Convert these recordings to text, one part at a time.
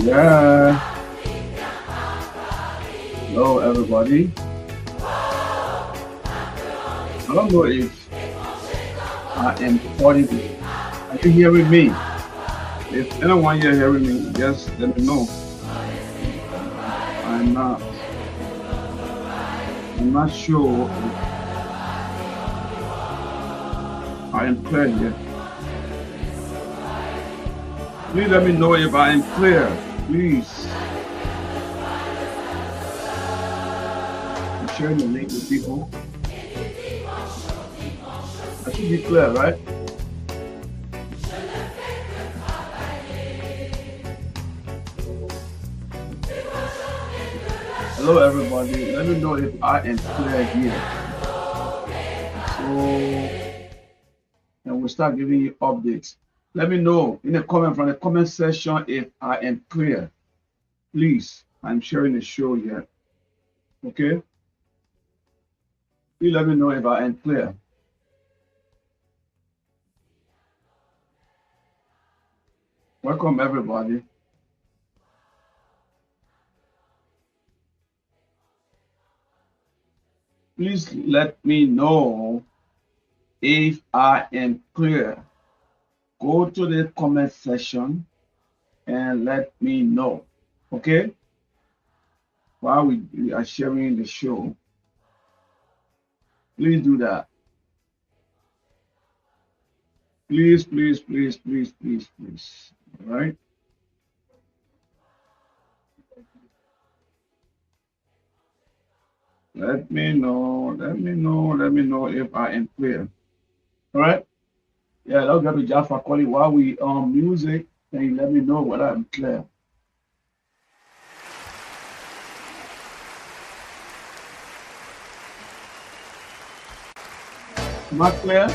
Yeah. Hello, everybody. I don't know if I am audible. Are you hearing me? If anyone here hearing me, just let me know. I'm not. I'm not sure if I am clear yet. Please let me know if I am clear. Please. I'm sharing the link with people. I should be clear, right? Hello, everybody. Let me know if I am clear here. So, and we'll start giving you updates. Let me know in the comment section if I am clear. Please, I'm sharing the show here. Okay? Please let me know if I am clear. Welcome, everybody. Please let me know if I am clear. Go to the comment section and let me know. Okay? While we are sharing the show, please do that. Please, please, please, please, please, please. All right? Let me know if I am clear. All right? Yeah, that'll get to Jaffa calling while we music, and you let me know whether I'm clear. Am I clear?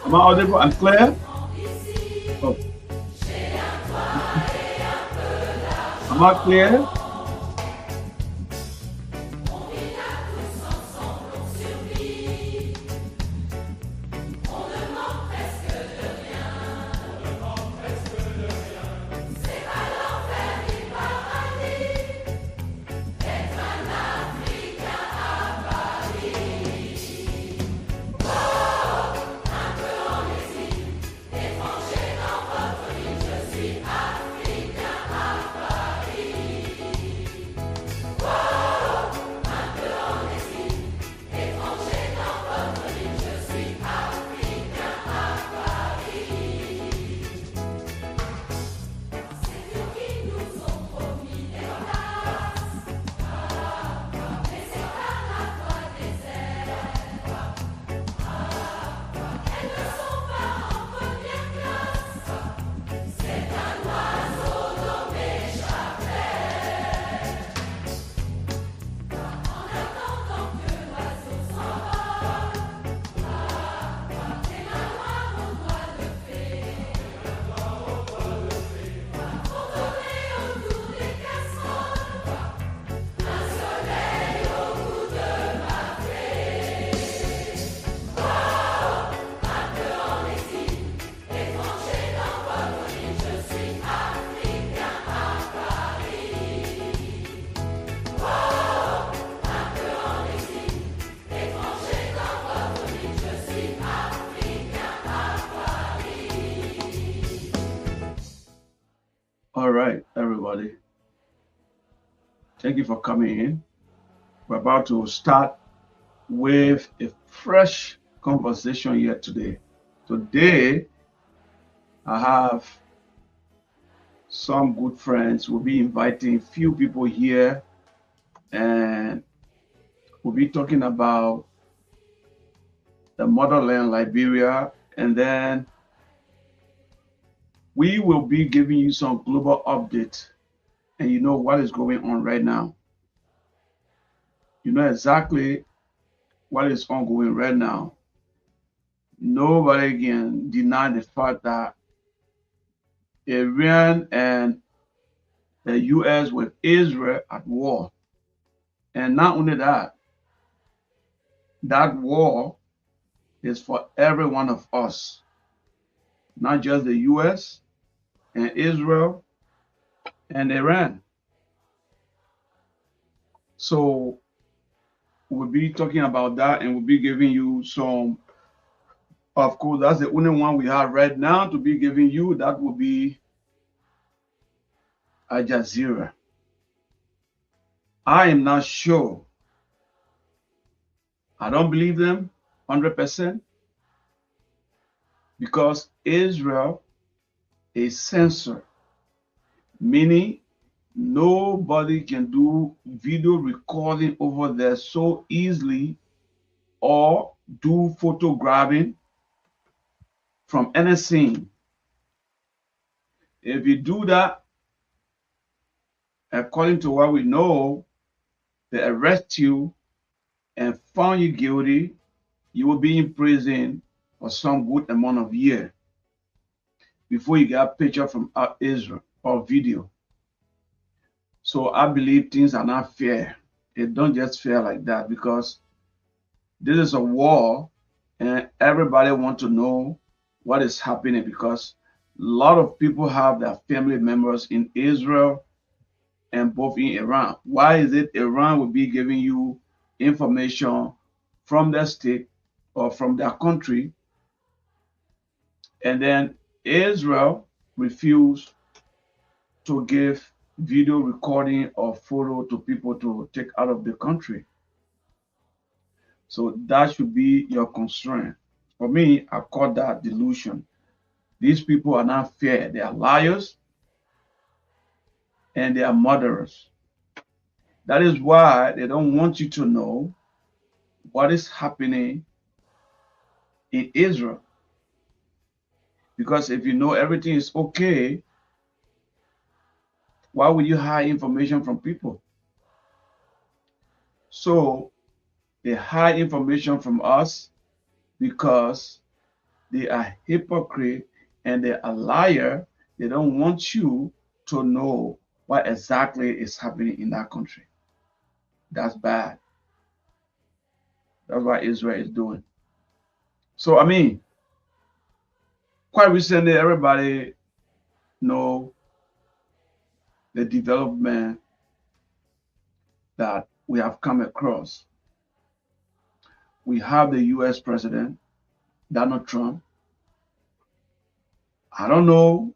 Am I audible? I'm clear? Oh. Am I clear? All right, everybody. Thank you for coming in. We're about to start with a fresh conversation here today. Today, I have some good friends. We'll be inviting a few people here, and we'll be talking about the motherland, Liberia, and then We will be giving you some global updates, and you know what is going on right now. You know exactly what is ongoing right now. Nobody can deny the fact that Iran and the U.S. with Israel at war. And not only that, that war is for every one of us, not just the U.S. and Israel and Iran. So we'll be talking about that, and we'll be giving you some. Of course, that's the only one we have right now to be giving you. That will be Al Jazeera. I am not sure. I don't believe them 100% because Israel is censored, meaning nobody can do video recording over there so easily or do photographing from any scene. If you do that, according to what we know, they arrest you and found you guilty, you will be in prison for some good amount of years before you get a picture from Israel or video. So I believe things are not fair. It don't just fair like that because this is a war and everybody want to know what is happening because a lot of people have their family members in Israel and both in Iran. Why is it Iran will be giving you information from their state or from their country, and then Israel refused to give video recording or photo to people to take out of the country? So that should be your concern. For me, I call that delusion. These people are not fair. They are liars and they are murderers. That is why they don't want you to know what is happening in Israel. Because if you know everything is okay, why would you hide information from people? So they hide information from us because they are hypocrite and they are liar. They don't want you to know what exactly is happening in that country. That's bad. That's what Israel is doing. So I mean, quite recently, everybody know the development that we have come across. We have the U.S. President, Donald Trump. I don't know.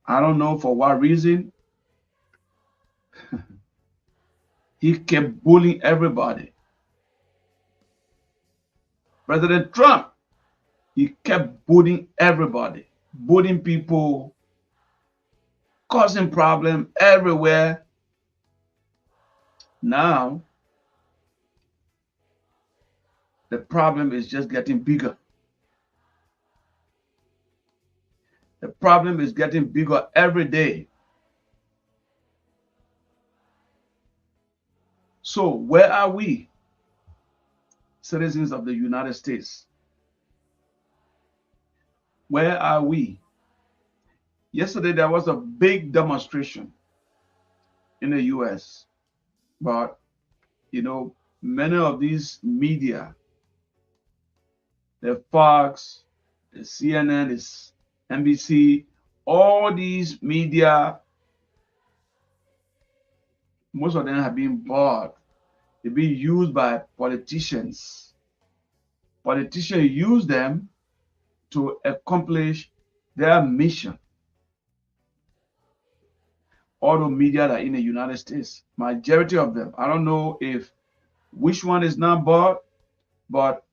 I don't know for what reason. He kept bullying everybody. President Trump, he kept bullying everybody, bullying people, causing problems everywhere. Now, the problem is just getting bigger. The problem is getting bigger every day. So where are we, citizens of the United States? Where are we? Yesterday, there was a big demonstration in the U.S. But, you know, many of these media, the Fox, the CNN, the NBC, all these media, most of them have been bought. They've been used by politicians. Politicians use them to accomplish their mission. All the media that are in the United States, majority of them. I don't know if which one is not bought, but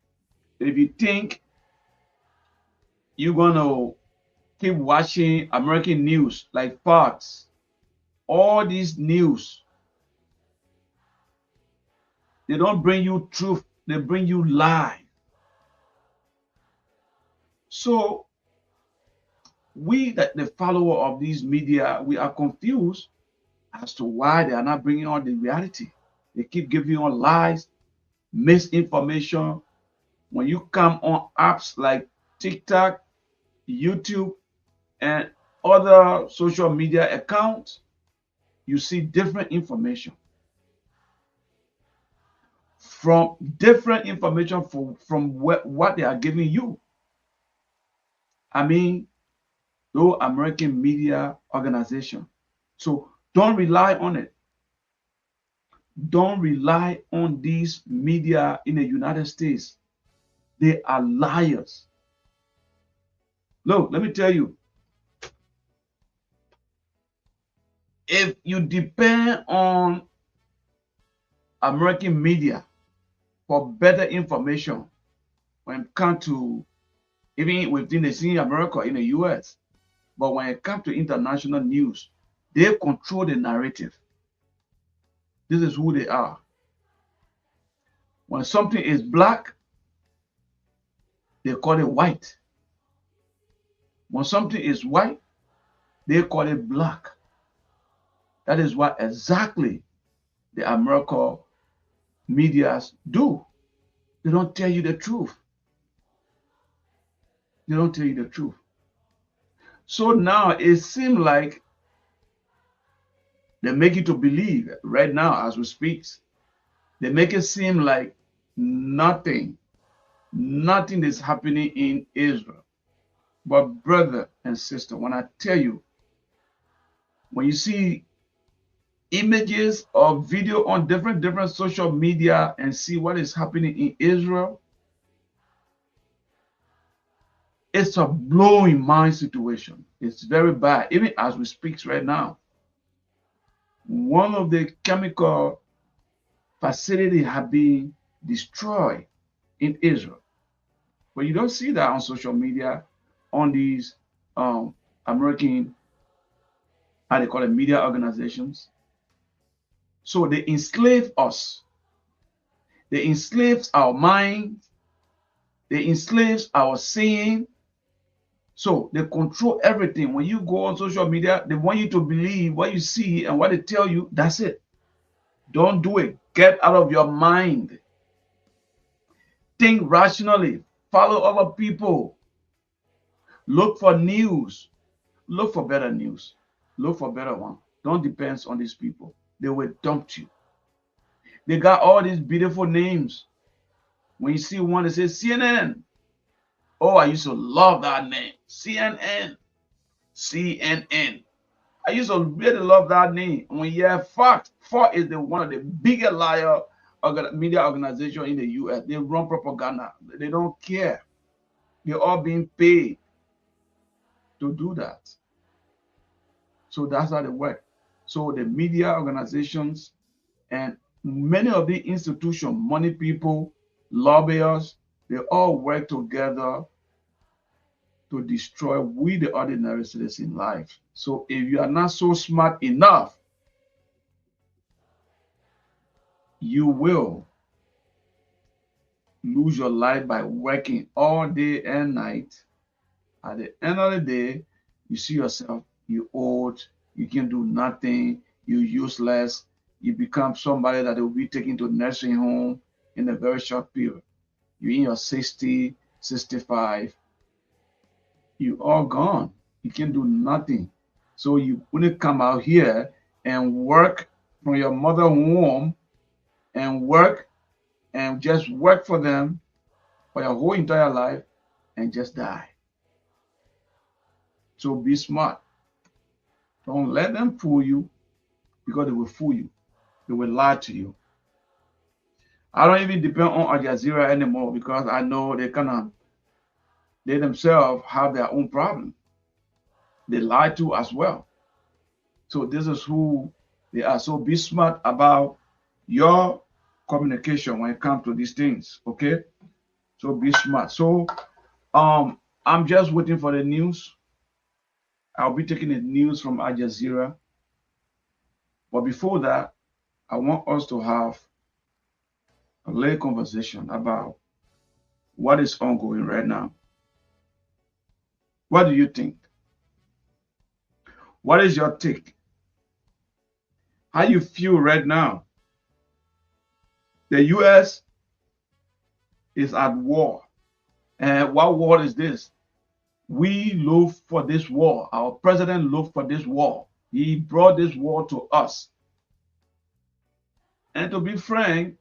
if you think you're gonna keep watching American news like Fox, all these news, they don't bring you truth, they bring you lie. So we, that the follower of these media, we are confused as to why they are not bringing on the reality. They keep giving you lies, misinformation. When you come on apps like TikTok, YouTube, and other social media accounts, you see different information from what they are giving you. I mean, those American media organization. So don't rely on it. Don't rely on these media in the United States. They are liars. Look, let me tell you, if you depend on American media for better information when it comes to even within the same America in the US, but when it comes to international news, they control the narrative. This is who they are. When something is black, they call it white. When something is white, they call it black. That is what exactly the American medias do. They don't tell you the truth. They don't tell you the truth. So now it seems like they make you to believe right now as we speak. They make it seem like nothing is happening in Israel. But brother and sister, when I tell you, when you see images or video on different social media and see what is happening in Israel, it's a blowing mind situation. It's very bad. Even as we speak right now, one of the chemical facilities have been destroyed in Israel. But you don't see that on social media, on these American, how they call it, media organizations. So they enslave us. They enslave our mind. They enslave our seeing. So they control everything. When you go on social media, they want you to believe what you see and what they tell you. That's it. Don't do it. Get out of your mind. Think rationally. Follow other people. Look for news. Look for better news. Look for better one. Don't depend on these people. They will dump you. They got all these beautiful names. When you see one that says CNN, oh, I used to love that name. CNN. CNN. I used to really love that name. When you hear Fox, Fox is one of the biggest liar media organization in the US. They run propaganda. They don't care. They're all being paid to do that. So that's how they work. So the media organizations and many of the institutions, money people, lobbyists, they all work together to destroy we the ordinary citizens in life. So if you are not so smart enough, you will lose your life by working all day and night. At the end of the day, you see yourself, you old, you can do nothing, you're useless, you become somebody that will be taken to nursing home in a very short period. You're in your 60, 65, you all gone. You can do nothing. So you only come out here and work from your mother womb and work and just work for them for your whole entire life and just die. So be smart. Don't let them fool you because they will fool you. They will lie to you. I don't even depend on Al Jazeera anymore because I know they themselves have their own problem. They lie to as well. So this is who they are. So be smart about your communication when it comes to these things. Okay. So be smart. So I'm just waiting for the news. I'll be taking the news from Al Jazeera. But before that, I want us to have a little conversation about what is ongoing right now. What do you think? What is your take? How you feel right now? The U.S. is at war. And what war is this? We look for this war. Our president looked for this war. He brought this war to us. And to be frank,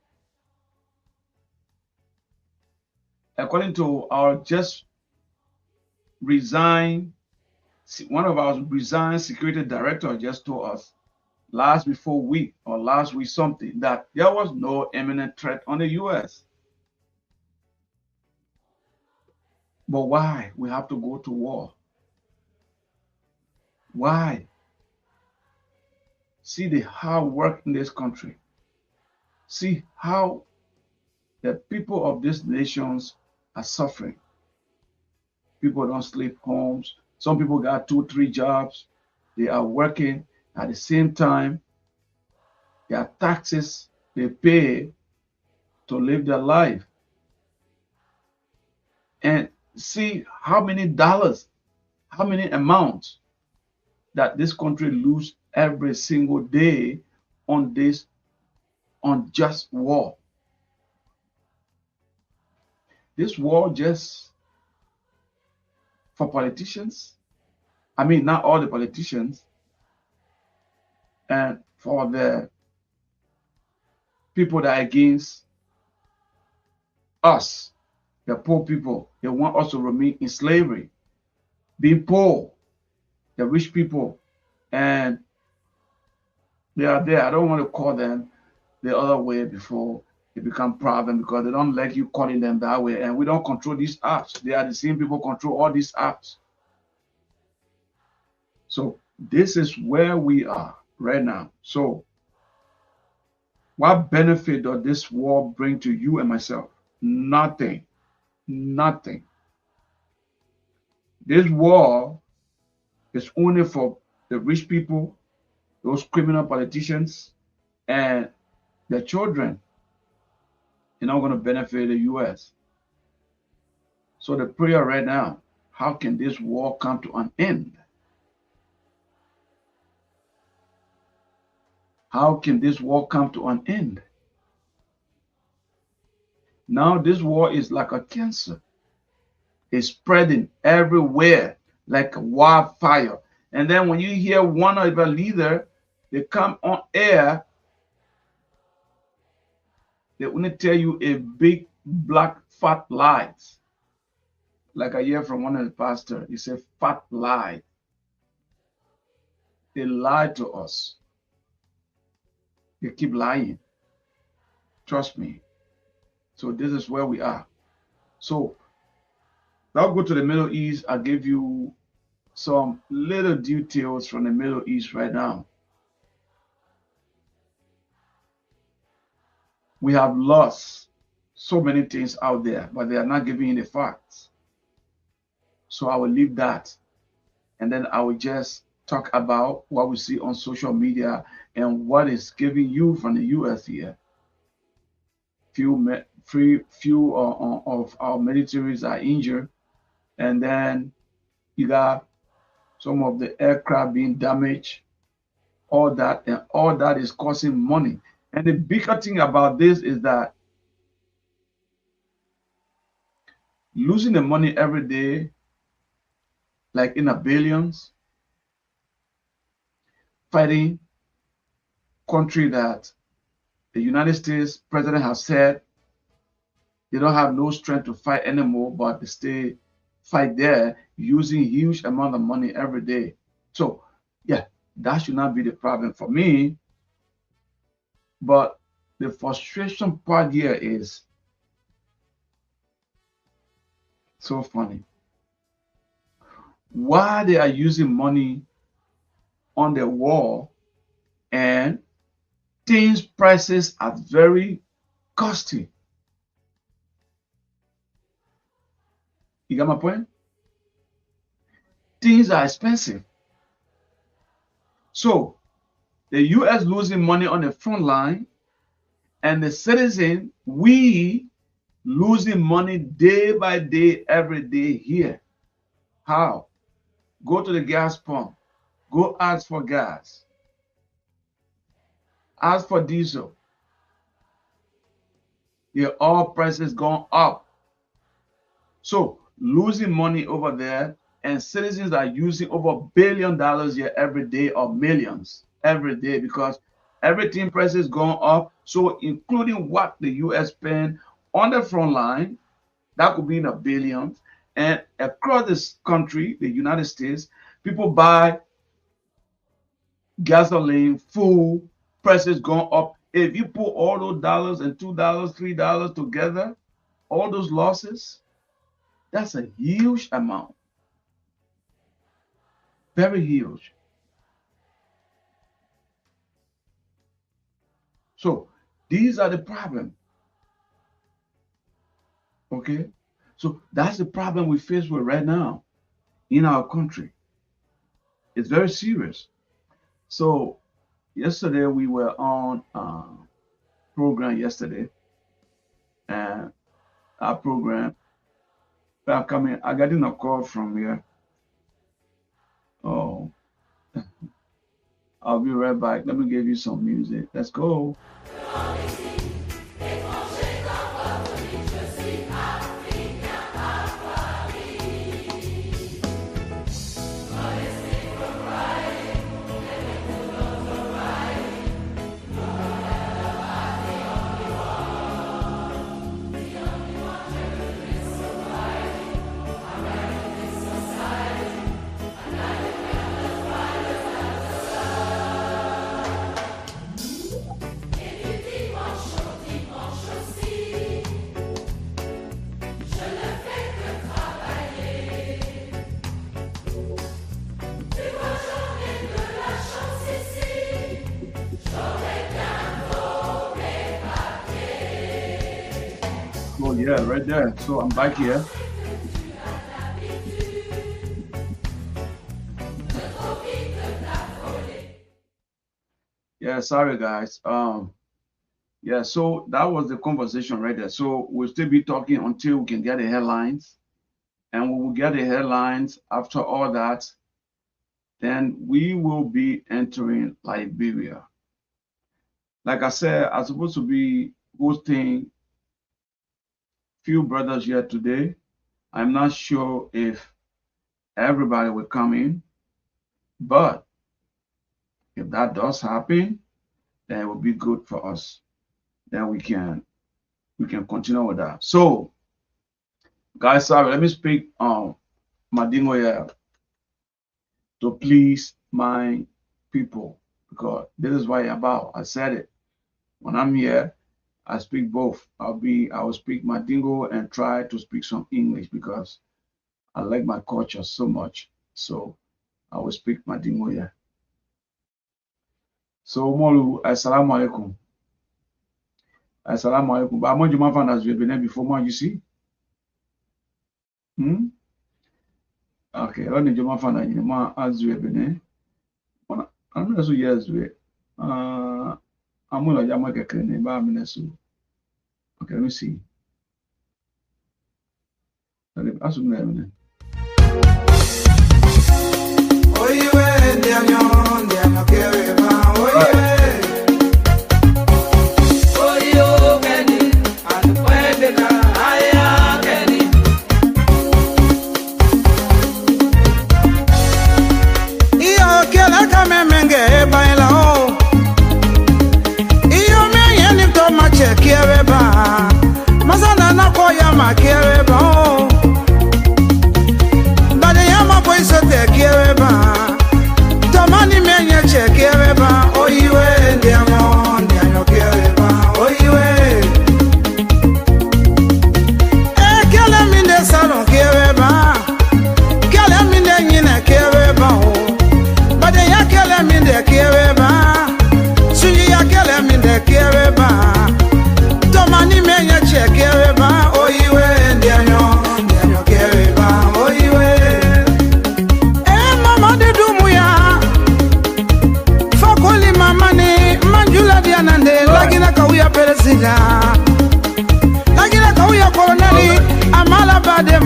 according to our just resigned, one of our resigned security director just told us last week something that there was no imminent threat on the U.S. But why we have to go to war? Why? See the hard work in this country. See how the people of these nations are suffering. People don't sleep homes. Some people got 2-3 jobs. They are working at the same time. Their taxes they pay to live their life. And see how many dollars, how many amounts that this country lose every single day on this unjust war. This war just for politicians. I mean, not all the politicians. And for the people that are against us, the poor people, they want us to remain in slavery, being poor, the rich people, and they are there. I don't want to call them the other way before they become problem because they don't like you calling them that way. And we don't control these apps. They are the same people control all these apps. So this is where we are right now. So what benefit does this war bring to you and myself? Nothing. Nothing. This war is only for the rich people, those criminal politicians, and their children. They're not going to benefit the U.S. So the prayer right now, how can this war come to an end? How can this war come to an end? Now this war is like a cancer. It's spreading everywhere like a wildfire. And then when you hear one of the leader, they come on air, they only tell you a big black fat lies. Like I hear from one of the pastors, he said fat lie. They lie to us. They keep lying. Trust me. So this is where we are. So I'll go to the Middle East. I'll give you some little details from the Middle East right now. We have lost so many things out there, but they are not giving you the facts. So I will leave that. And then I will just talk about what we see on social media and what is giving you from the US here. Few of our militaries are injured. And then you got some of the aircraft being damaged, all that, and all that is costing money. And the bigger thing about this is that losing the money every day, like in the billions, fighting country that the United States president has said they don't have no strength to fight anymore, but they stay fight there using huge amount of money every day. So yeah, that should not be the problem for me. But the frustration part here is so funny. Why they are using money on the war and things prices are very costly. You got my point? Things are expensive. So the US losing money on the front line and the citizen, we losing money day by day, every day here. How? Go to the gas pump. Go ask for gas. Ask for diesel. Your oil prices gone up. So losing money over there, and citizens are using over $1 billion here every day, or millions every day, because everything prices gone up. So including what the US spend on the front line, that could be in the billions. And across this country, the United States, people buy gasoline, food, prices going up. If you put all those dollars and $2, $3 together, all those losses, that's a huge amount. Very huge. So these are the problem. Okay? So that's the problem we face with right now in our country. It's very serious. So yesterday we were on a program yesterday, and our program, I got in a call from here. Oh, I'll be right back. Let me give you some music. Let's go. Oh yeah, right there. So I'm back here. Yeah, sorry guys. Yeah, so that was the conversation right there. So we'll still be talking until we can get the headlines. And we will get the headlines after all that. Then we will be entering Liberia. Like I said, I'm supposed to be hosting few brothers here today. I'm not sure if everybody will come in, but if that does happen, then it will be good for us. Then we can continue with that. So guys, sorry, let me speak Madingo here to please my people, because this is what I'm about. I said it. When I'm here, I speak both. I will speak Madingo and try to speak some English, because I like my culture so much. So I will speak Madingo here. So Molu, assalamu alaikum. Assalamu alaikum. But I'm going to find as before more, you see. Okay, I need to find as you been. I'm not so yes we. I'm going to make a clean name. Okay, let me see. That's what I'm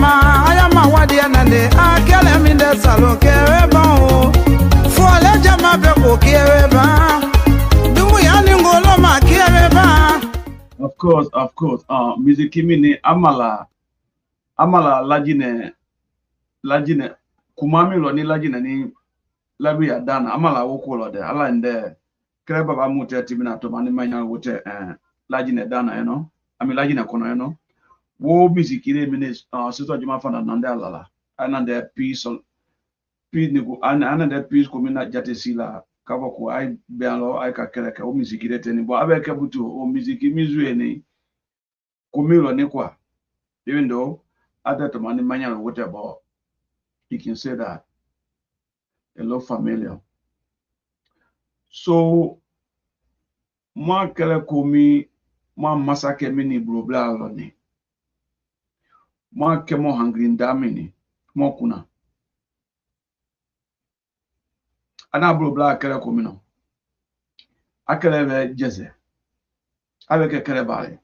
I am a wadianande, I kill him in the salon, carry bon. For of course. Music mini amala lajine kumami lo ni lajine ni LIBERIA dana amala woko lo de ala nde kre baba mute tibina to mani manya wote lajine dana ami lajine kono wo music ile mini sito juma fana nande alala anande peace ni ko anande peace ko mina jate sila kabo ko ay bealo ay ka kere ka o music ile teni bo abe ke butu o music mizu eni kumilo ni kwa even though other to mani manya wote about you can say that a lot familiar. So moi kele komi moi masake mini blobla loni moi kemo hangrinda mini mo kuna ana blobla kele komi no akele be jeze avec kele bale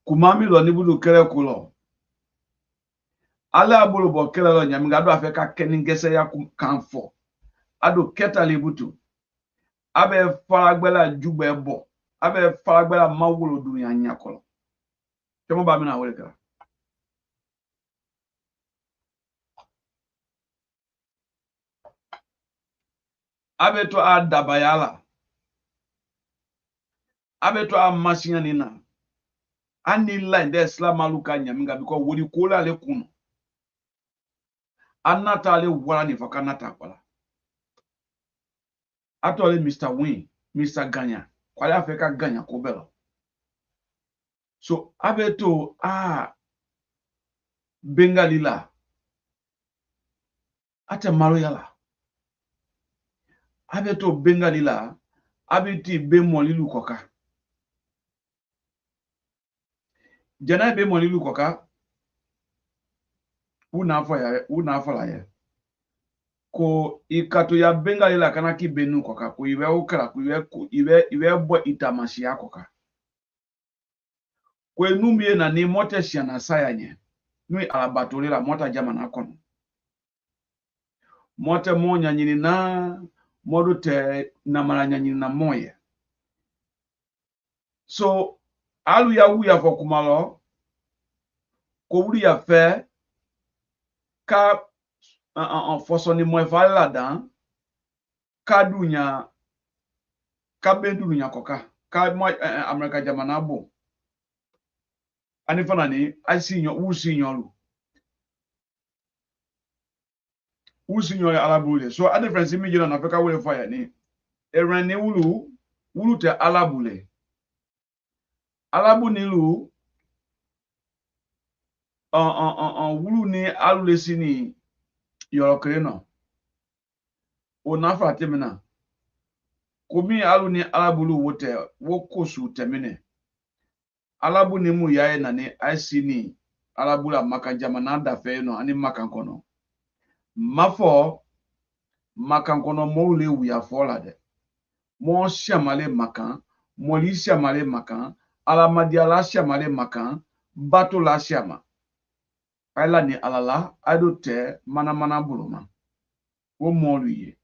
kumami lo ni budu kele kulo ala abulu bo kele lo nyami ngado afeka keningese ya kanfo ado ketali butu abe faragbela jugbe bo abe faragbela mawulo dunya nyakolo temo ba mi na wole ka abe to adabayala abe to amasinya nina ani line de slamaluka nyaminga because wodi kola le kuno anata le wala ni fakanata kwala atole Mr. Win Mr. Ganya kwala afeka Ganya kobelo so abeto bengalila ate maroyala abeto bengalila abiti bemolilu koka jana bemolilu koka una fala ya ko ikato ya bengalila kana ki benu koka ko iwe okra ko iwe bo itamashi ya koka ko enumie na ni mote sia na sayanye nui alabatolera mota jama na kono mote monya nyini na modu te na maranya nyini na moye so alu ya wuya fo kumalo ko wuri ya fe ka foso ni mo fala dan ka dunya ka bendunya koka ka mo America jama na bo ani fana ni asinyo usinyo alabule so a difference mi jina na Africa we fire ni eran ni wulu te alabule alabu ni lu wulu ni alule sini yorokere no o na fa temina komi alu ni alabulu wote wokosu temine alabu ni mu yae na ni asini alabula makajama na da fe no ani makankono mafo makankono mo le wi afola de mo siamale makan mo li siamale makan alamadia la siamale makan bato la siama ala ni alala adote mana buluma wo mo luye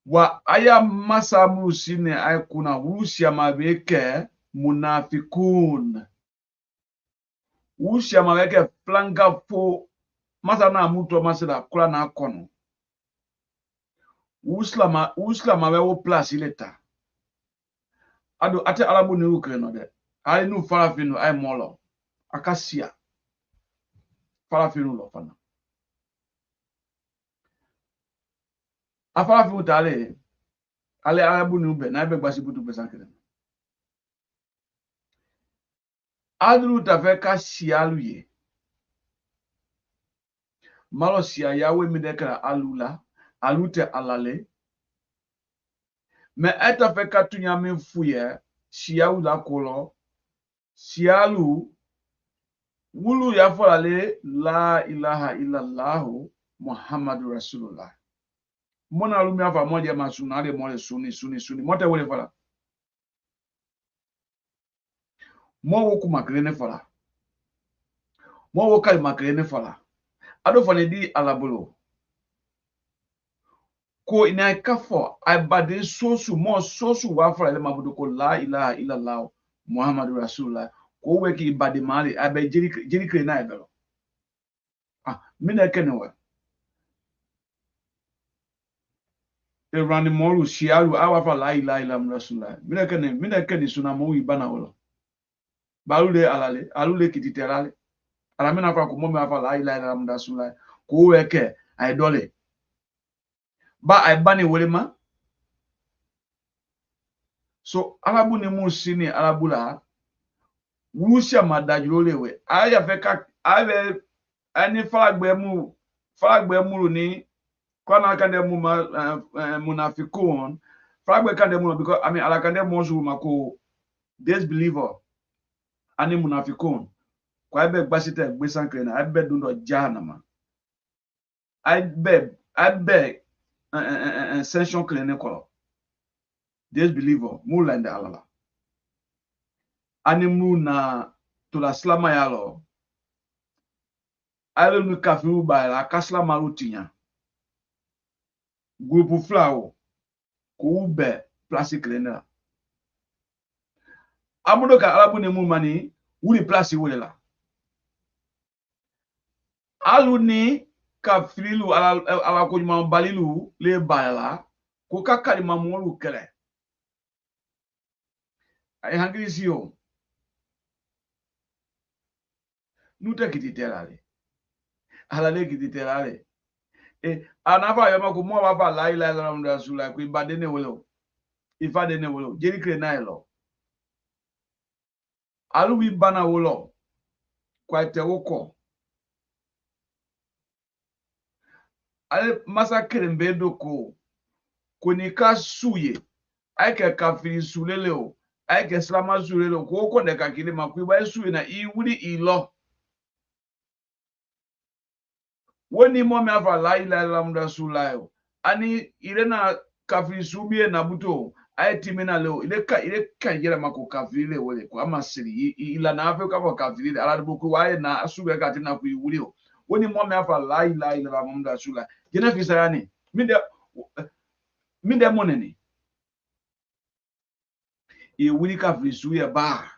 wa aya masa musine ay kuna wusiama beke munafikun wusiama beke flanga fo masa na muto masida kula na kono uslama we wo place ileta ado ate alabu ni ukre no de ali nu farafinu ay molo akasia farafinu lo fana afarafi utale ale arabu ni ube na ebe gbasi butu pesa kere adru ta fe ka sialu ye malo sia yawe mi dekara alula alute alale me eta fe ka tunya me fuye sialu la kolo sialu wulu ya folale la ilaha illallah muhammadu rasulullah mona lumi afa moja masuna ale mole suni mote wole fala mo wo ku makrene fala mo wo kai makrene fala ado fane di alabulo ko ina kafo abade sosu mo sosu wa fra le mabudu ko la ilaha illallah muhammadu rasulullah ko weki ibade mali abe jiri kre na ebelo mina kenewa Rani moru shiaru awa fa la ilaha illallah rasulullah mina kene suna mo ibana wolo balule alule kititerale ala mina fa ko mo me fa la ilaha illallah rasulullah ko weke ay dole ba ay bani wolema so arabu ni mu sini arabu la wusia madajuro lewe aya fe ka ave ani falagbe mu ni kwana kande mu munafikun falagbe kande mu because I mean ala kande mu ju mako disbeliever ani munafikun kwa ebe gbasite gbe sankre na ebe dundo jahannama ebe session clean ko disbeliever mu lande alala ani mu na to la slama yalo ale nu kafiru ba la kasla marutinya grupu flawo ko ube plastic cleaner amudo ka arabu ne mu mani wuri plastic wala alu ni kafirilu ala ko nyuma balilu le bala ko kakari mamolu kele ay hangri siyo nuta kititerale ala le kititerale anafa yama ko mo ba la ilaha illallah rasulullah ko ibade ne wolo ifade ne wolo jeri kre na elo alu wi bana wolo kwa te woko ale masakre mbedo ko ni ka suye ay ke kafiri sulele o ay ke slama sulele o ko ne ka kile makwi ba suye na I wuri ilo woni mo me afa la ilaha illallah rasulullah ani irena kafiri subie na buto ay timena leo ile ka yera mako kafiri le wole ko amasiri ila na afa ka kafiri ala buku wa na asube ka tina ku wuri o woni mo me afa la ilaha illallah rasulullah jena fi sayani minde moneni e wuri kafiri suye ba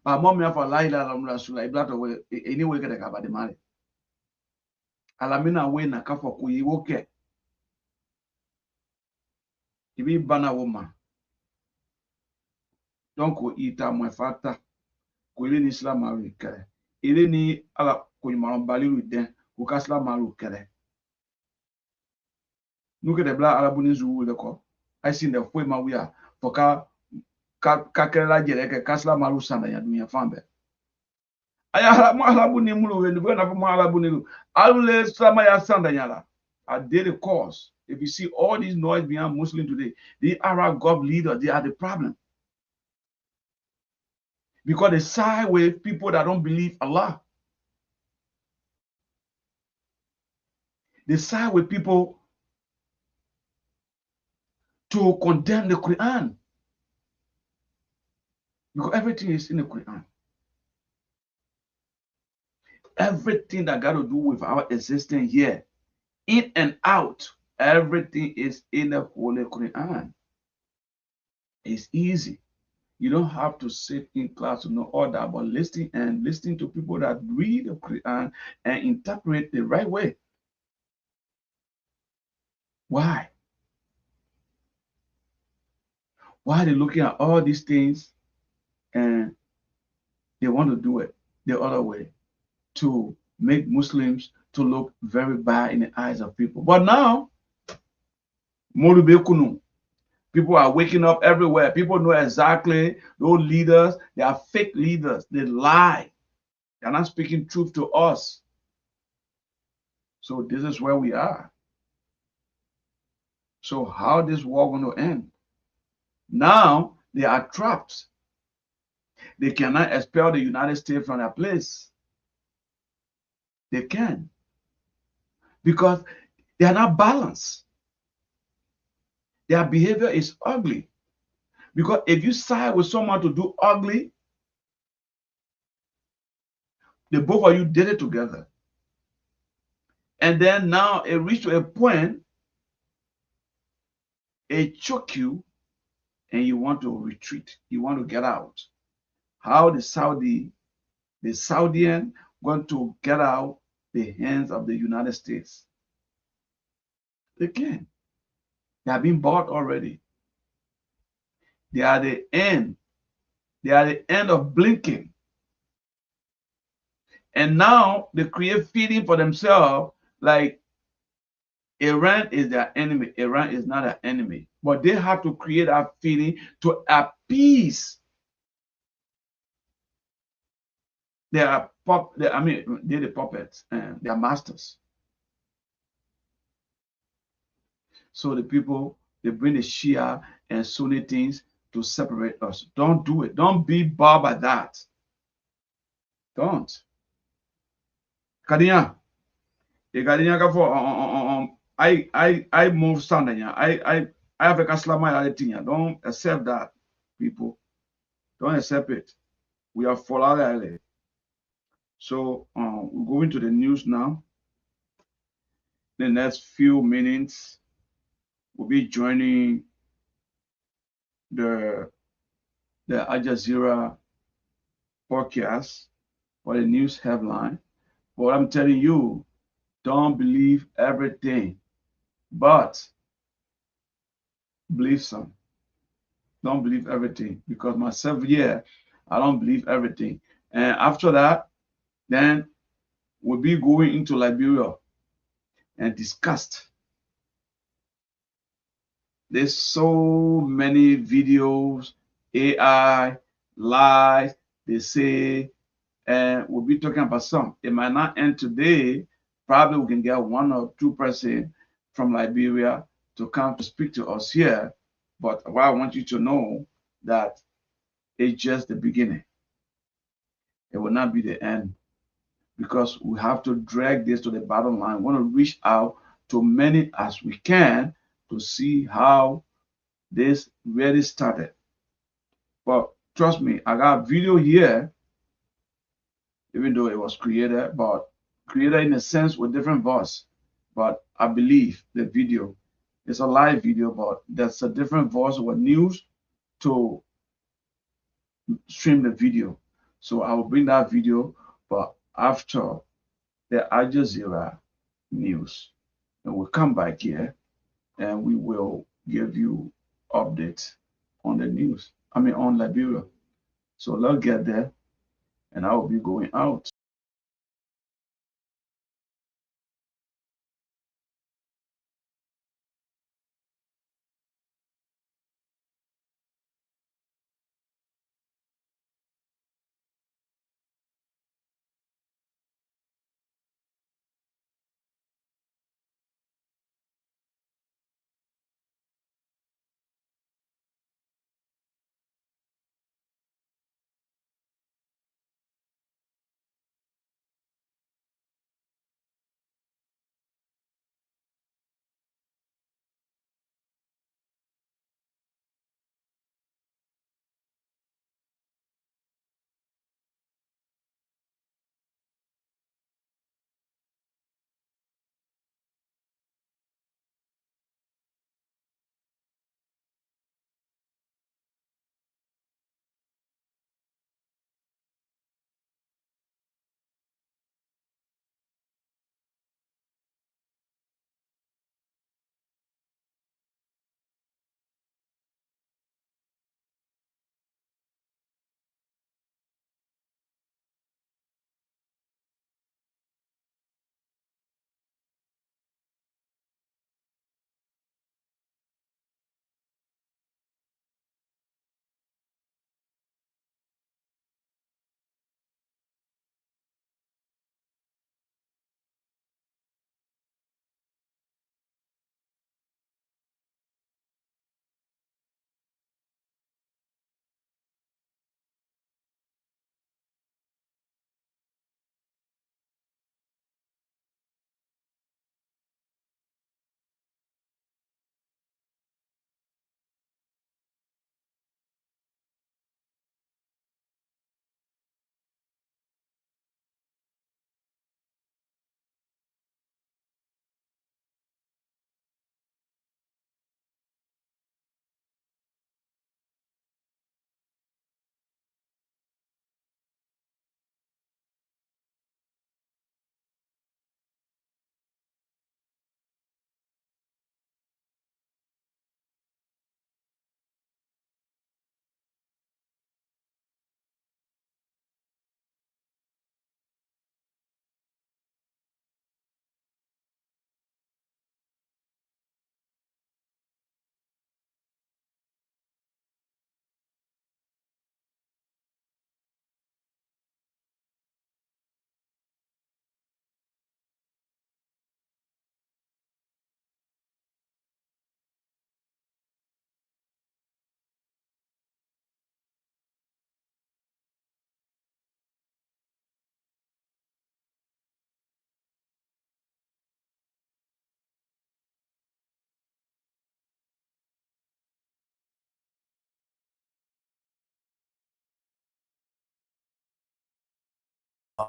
mo me afa la ilaha illallah rasulullah iblato we eni we ka ba de mare alamina we na kafo ku yiwoke ibi bana woma donc ita mo fata ko ile ni islam aru kere ile ni ala ko nyuma baliru den ko ka islam aru kere nuke de bla arabu ni zu le ko I seen the foi ma wi a for ka kere la jere ke ka islam aru sanda ya dunya fambe aya mo arabu ni mulu we ni na mo arabu ni alu le islam ya sanda nyala a daily cause. If you see all these noise behind Muslim today, the Arab God leaders, they are the problem. Because they side with people that don't believe Allah. They side with people to condemn the Quran. Because everything is in the Quran. Everything that got to do with our existence here, in and out, everything is in the Holy Quran. It's easy. You don't have to sit in class to know all that, but listening to people that read the Quran and interpret the right way. Why? Why are they looking at all these things and they want to do it the other way to make Muslims to look very bad in the eyes of people? But now, people are waking up everywhere. People know exactly those leaders. They are fake leaders. They lie. They're not speaking truth to us. So this is where we are. So how this war going to end? Now they are trapped. They cannot expel the United States from their place. They can. Because they are not balanced. Their behavior is ugly. Because if you side with someone to do ugly, the both of you did it together. And then now it reached to a point it choke you and you want to retreat. You want to get out. How the Saudian going to get out the hands of the United States? They can. They have been bought already. They are the end. They are the end of blinking. And now they create feeling for themselves like Iran is their enemy. Iran is not an enemy. But they have to create a feeling to appease their they're the puppets and their masters. So the people, they bring the Shia and Sunni things to separate us. Don't do it. Don't be bothered by that. Don't. Kadinya. Kadinya ka for I move standanya. I have a kaslama. Don't accept that, people. Don't accept it. We are for Allah. So we're going to the news now. The next few minutes, we'll be joining the Al Jazeera podcast for the news headline. But I'm telling you, don't believe everything, but believe some. Don't believe everything, because myself, yeah, I don't believe everything. And after that, then we'll be going into Liberia and discussed. There's so many videos, AI, lies, they say, and we'll be talking about some. It might not end today. Probably we can get 1 or 2% from Liberia to come to speak to us here. But what I want you to know that it's just the beginning. It will not be the end, because we have to drag this to the bottom line. We want to reach out to many as we can to see how this really started. But trust me, I got a video here, even though it was created, but created in a sense with different voice. But I believe the video is a live video, but there's a different voice with news to stream the video. So I will bring that video, but after the Al Jazeera news, and we'll come back here and we will give you updates on the news. On Liberia. So let's get there, and I will be going out.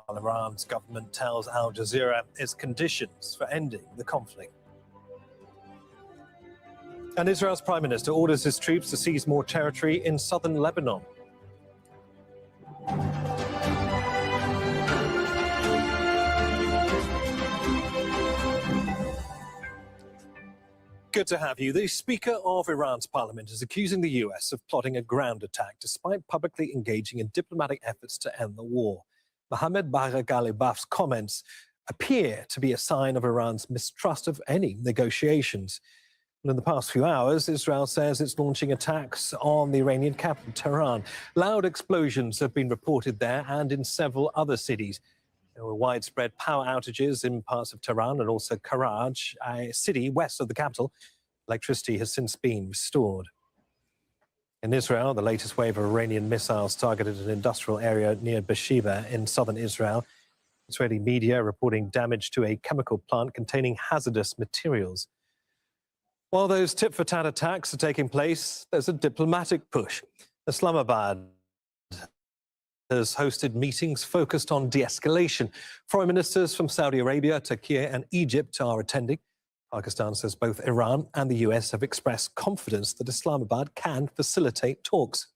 Iran's government tells Al Jazeera is conditions for ending the conflict. And Israel's Prime Minister orders his troops to seize more territory in southern Lebanon. Good to have you. The Speaker of Iran's parliament is accusing the US of plotting a ground attack despite publicly engaging in diplomatic efforts to end the war. Mohammad Bagher Ghalibaf's comments appear to be a sign of Iran's mistrust of any negotiations. And in the past few hours, Israel says it's launching attacks on the Iranian capital, Tehran. Loud explosions have been reported there and in several other cities. There were widespread power outages in parts of Tehran and also Karaj, a city west of the capital. Electricity has since been restored. In Israel, the latest wave of Iranian missiles targeted an industrial area near Beersheba in southern Israel. Israeli media reporting damage to a chemical plant containing hazardous materials. While those tit-for-tat attacks are taking place, there's a diplomatic push. Islamabad has hosted meetings focused on de-escalation. Foreign ministers from Saudi Arabia, Turkey and Egypt are attending. Pakistan says both Iran and the US have expressed confidence that Islamabad can facilitate talks.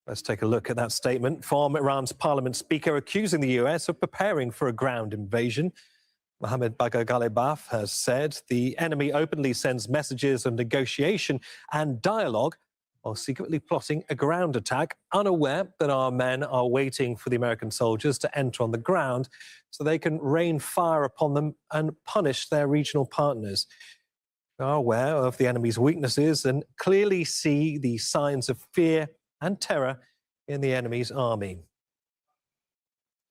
Let's take a look at that statement from Iran's parliament speaker accusing the US of preparing for a ground invasion. Mohammad Bagher Ghalibaf has said the enemy openly sends messages of negotiation and dialogue while secretly plotting a ground attack, unaware that our men are waiting for the American soldiers to enter on the ground so they can rain fire upon them and punish their regional partners. We are aware of the enemy's weaknesses and clearly see the signs of fear and terror in the enemy's army.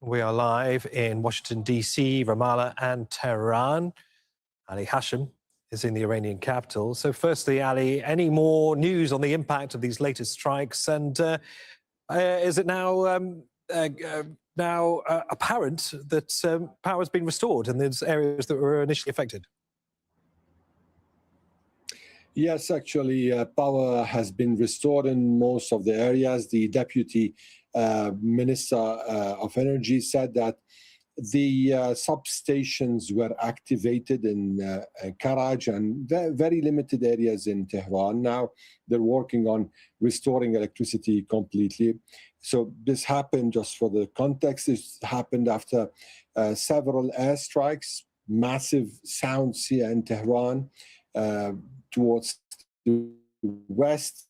We are live in Washington, D.C., Ramallah and Tehran. Ali Hashem is in the Iranian capital. So firstly, Ali, any more news on the impact of these latest strikes? And is it now apparent that power has been restored in those areas that were initially affected? Yes, actually, power has been restored in most of the areas. The deputy minister of energy said that the substations were activated in Karaj and very limited areas in Tehran. Now they're working on restoring electricity completely. So this happened, just for the context, this happened after several airstrikes, massive sounds here in Tehran, towards the west,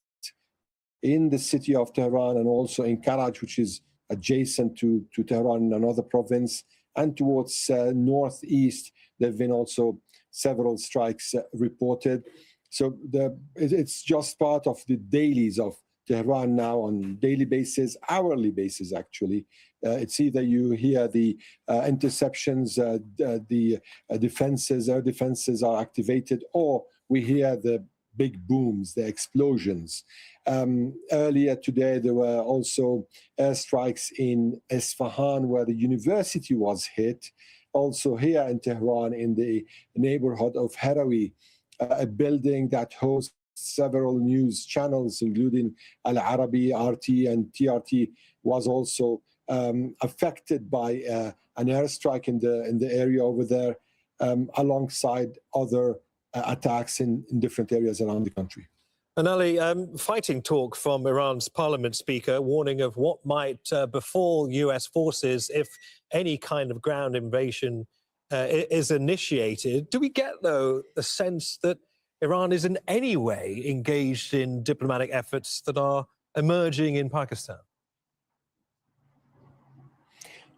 in the city of Tehran, and also in Karaj, which is adjacent to Tehran in another province, and towards northeast. There have been also several strikes reported. So it's just part of the dailies of Tehran now, on daily basis, hourly basis, actually. It's either you hear the interceptions, the defenses, air defenses are activated, or we hear the big booms, the explosions. Earlier today, there were also airstrikes in Isfahan, where the university was hit. Also here in Tehran, in the neighborhood of Harawi, a building that hosts several news channels, including Al Arabi, RT, and TRT, was also affected by an airstrike in the area over there, alongside other attacks in different areas around the country. And Ali, fighting talk from Iran's parliament speaker, warning of what might befall US forces if any kind of ground invasion is initiated. Do we get, though, the sense that Iran is in any way engaged in diplomatic efforts that are emerging in Pakistan?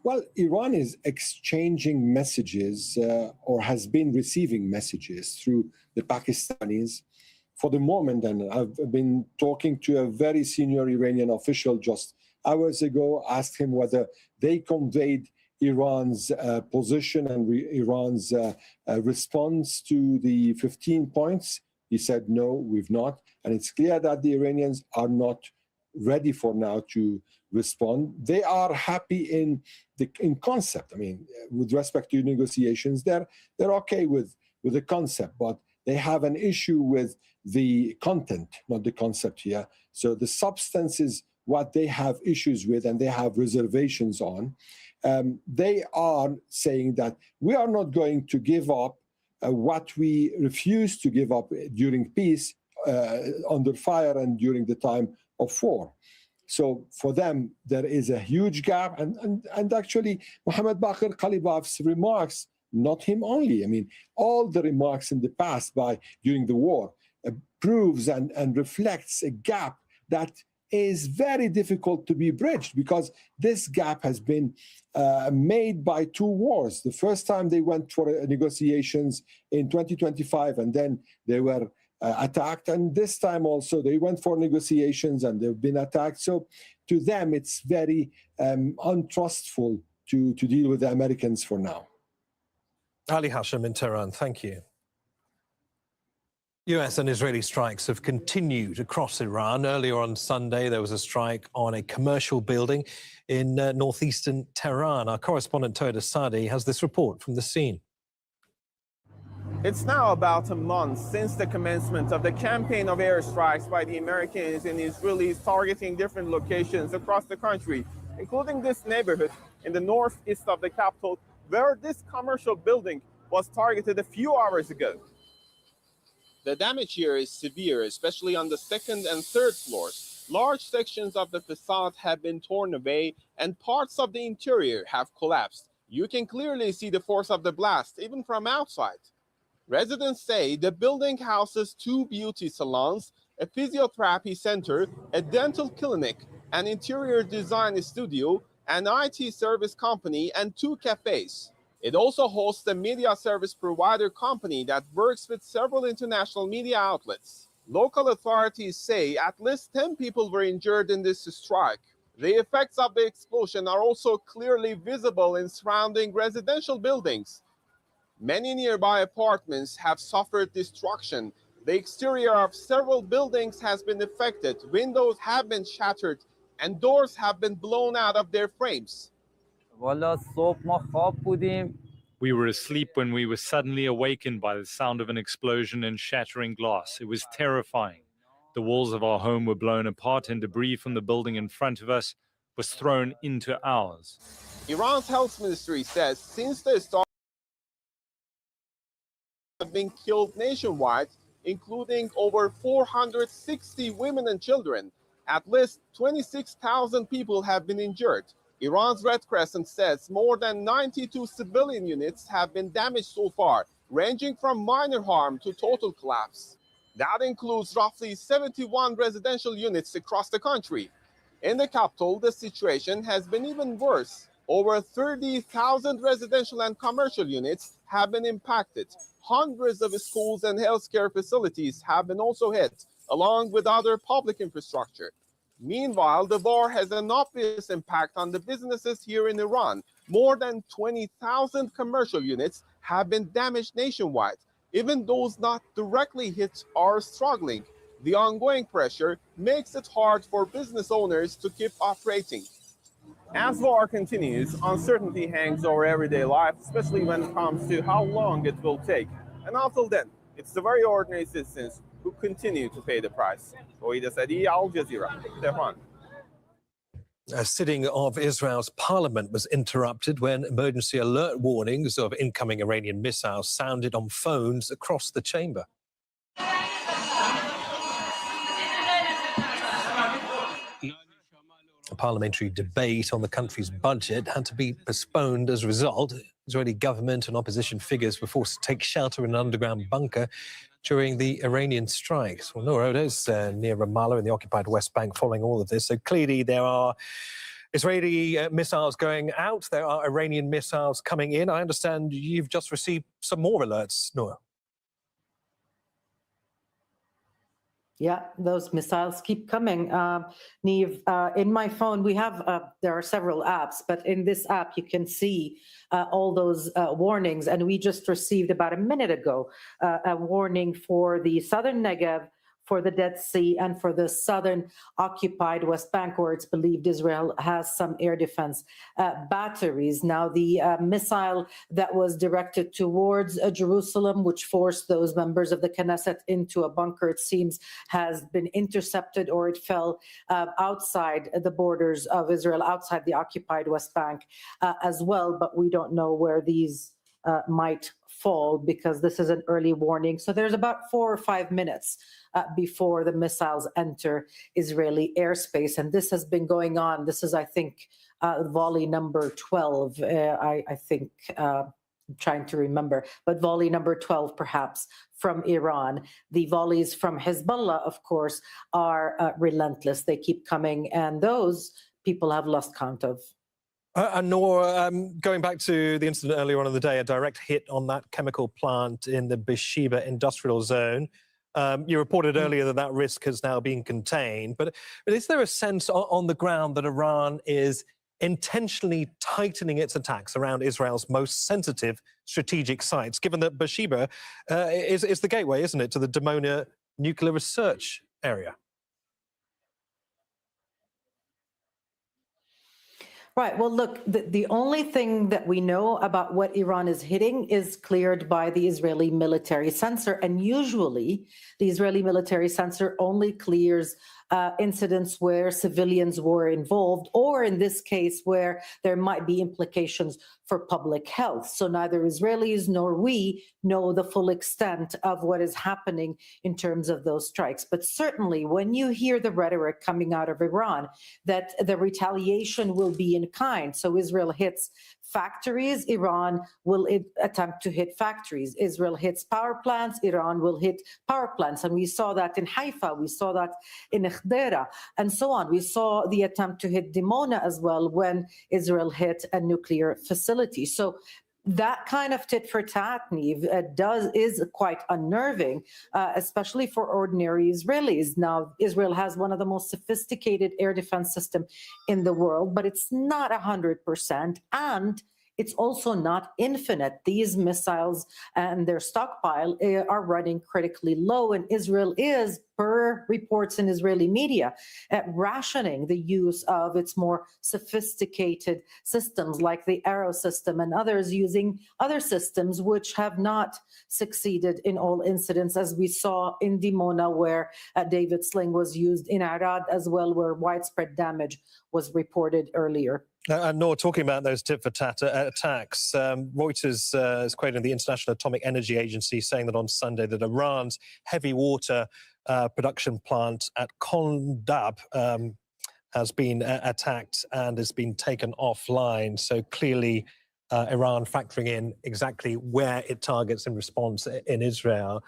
Well, Iran is exchanging messages, or has been receiving messages through the Pakistanis for the moment. And I've been talking to a very senior Iranian official just hours ago, asked him whether they conveyed Iran's position and Iran's response to the 15 points. He said, no, we've not. And it's clear that the Iranians are not ready for now to respond. They are happy in concept. I mean, with respect to negotiations, they're okay with the concept, but they have an issue with the content, not the concept here. So the substance is what they have issues with and they have reservations on. they are saying that we are not going to give up what we refused to give up during peace, under fire, and during the time of war. So for them, there is a huge gap. And actually, Mohammed Baqir Qalibaf's remarks, not him only, I mean, all the remarks in the past during the war proves and reflects a gap that is very difficult to be bridged, because this gap has been made by two wars. The first time they went for negotiations in 2025, and then they were attacked. And this time also they went for negotiations and they've been attacked. So to them, it's very untrustful to deal with the Americans for now. Ali Hashim in Tehran, thank you. US and Israeli strikes have continued across Iran. Earlier on Sunday, there was a strike on a commercial building in northeastern Tehran. Our correspondent Toda Sadi has this report from the scene. It's now about a month since the commencement of the campaign of airstrikes by the Americans and Israelis targeting different locations across the country, including this neighborhood in the northeast of the capital, where this commercial building was targeted a few hours ago. The damage here is severe, especially on the second and third floors. Large sections of the facade have been torn away and parts of the interior have collapsed. You can clearly see the force of the blast, even from outside. Residents say the building houses 2 beauty salons, a physiotherapy center, a dental clinic, an interior design studio, an IT service company, and 2 cafes. It also hosts a media service provider company that works with several international media outlets. Local authorities say at least 10 people were injured in this strike. The effects of the explosion are also clearly visible in surrounding residential buildings. Many nearby apartments have suffered destruction. The exterior of several buildings has been affected, windows have been shattered, and doors have been blown out of their frames. We were asleep when we were suddenly awakened by the sound of an explosion and shattering glass. It was terrifying. The walls of our home were blown apart and debris from the building in front of us was thrown into ours. Iran's health ministry says since the start have been killed nationwide, including over 460 women and children. At least 26,000 people have been injured. Iran's Red Crescent says more than 92 civilian units have been damaged so far, ranging from minor harm to total collapse. That includes roughly 71 residential units across the country. In the capital, the situation has been even worse. Over 30,000 residential and commercial units have been impacted. Hundreds of schools and healthcare facilities have been also hit, along with other public infrastructure. Meanwhile, the war has an obvious impact on the businesses here in Iran. More than 20,000 commercial units have been damaged nationwide. Even those not directly hit are struggling. The ongoing pressure makes it hard for business owners to keep operating. As war continues, uncertainty hangs over everyday life, especially when it comes to how long it will take. And until then, it's the very ordinary citizens who continue to pay the price. Toda Sadi, Al Jazeera, Tehran. A sitting of Israel's parliament was interrupted when emergency alert warnings of incoming Iranian missiles sounded on phones across the chamber. A parliamentary debate on the country's budget had to be postponed as a result. Israeli government and opposition figures were forced to take shelter in an underground bunker during the Iranian strikes. Well, Noor Oda's near Ramallah in the occupied West Bank following all of this. So clearly there are Israeli missiles going out. There are Iranian missiles coming in. I understand you've just received some more alerts, Noor. Yeah, those missiles keep coming. Neve, in my phone, we have, there are several apps, but in this app, you can see all those warnings. And we just received about a minute ago a warning for the southern Negev, for the Dead Sea and for the southern occupied West Bank, where it's believed Israel has some air defense batteries. Now, the missile that was directed towards Jerusalem, which forced those members of the Knesset into a bunker, it seems, has been intercepted, or it fell outside the borders of Israel, outside the occupied West Bank as well. But we don't know where these might fall, because this is an early warning. So there's about 4 or 5 minutes before the missiles enter Israeli airspace. And this has been going on. This is, I think, volley number 12. I think, I'm trying to remember, but volley number 12 perhaps from Iran. The volleys from Hezbollah, of course, are relentless. They keep coming, and those people have lost count of. And Noor, going back to the incident earlier on in the day, a direct hit on that chemical plant in the Beersheba industrial zone. You reported earlier that that risk has now been contained, but is there a sense on the ground that Iran is intentionally tightening its attacks around Israel's most sensitive strategic sites, given that Beersheba is the gateway, isn't it, to the Dimona nuclear research area? Right. Well, look, the only thing that we know about what Iran is hitting is cleared by the Israeli military censor. And usually the Israeli military censor only clears incidents where civilians were involved, or in this case, where there might be implications for public health. So neither Israelis nor we know the full extent of what is happening in terms of those strikes. But certainly when you hear the rhetoric coming out of Iran that the retaliation will be in kind, so Israel hits factories, Iran will attempt to hit factories. Israel hits power plants, Iran will hit power plants. And we saw that in Haifa, we saw that in Ikhdera, and so on. We saw the attempt to hit Dimona as well when Israel hit a nuclear facility. So that kind of tit for tat, Niamh, is quite unnerving, especially for ordinary Israelis. Now, Israel has one of the most sophisticated air defense systems in the world, but it's not 100%, and it's also not infinite. These missiles and their stockpile are running critically low, and Israel is, per reports in Israeli media, rationing the use of its more sophisticated systems like the Arrow system, and others using other systems which have not succeeded in all incidents, as we saw in Dimona, where David Sling was used, in Arad as well, where widespread damage was reported earlier. And Noor, talking about those tit-for-tat attacks, Reuters is quoting the International Atomic Energy Agency saying that on Sunday that Iran's heavy water production plant at Kondab has been attacked and has been taken offline. So clearly Iran factoring in exactly where it targets in response in Israel.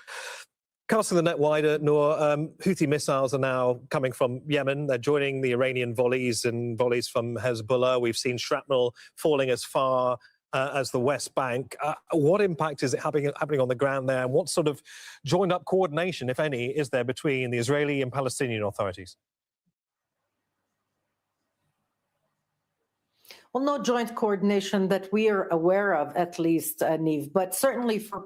Casting the net wider, Noor, Houthi missiles are now coming from Yemen. They're joining the Iranian volleys and volleys from Hezbollah. We've seen shrapnel falling as far as the West Bank. What impact is it happening on the ground there? And what sort of joined-up coordination, if any, is there between the Israeli and Palestinian authorities? Well, no joint coordination that we are aware of, at least, Niamh, but certainly for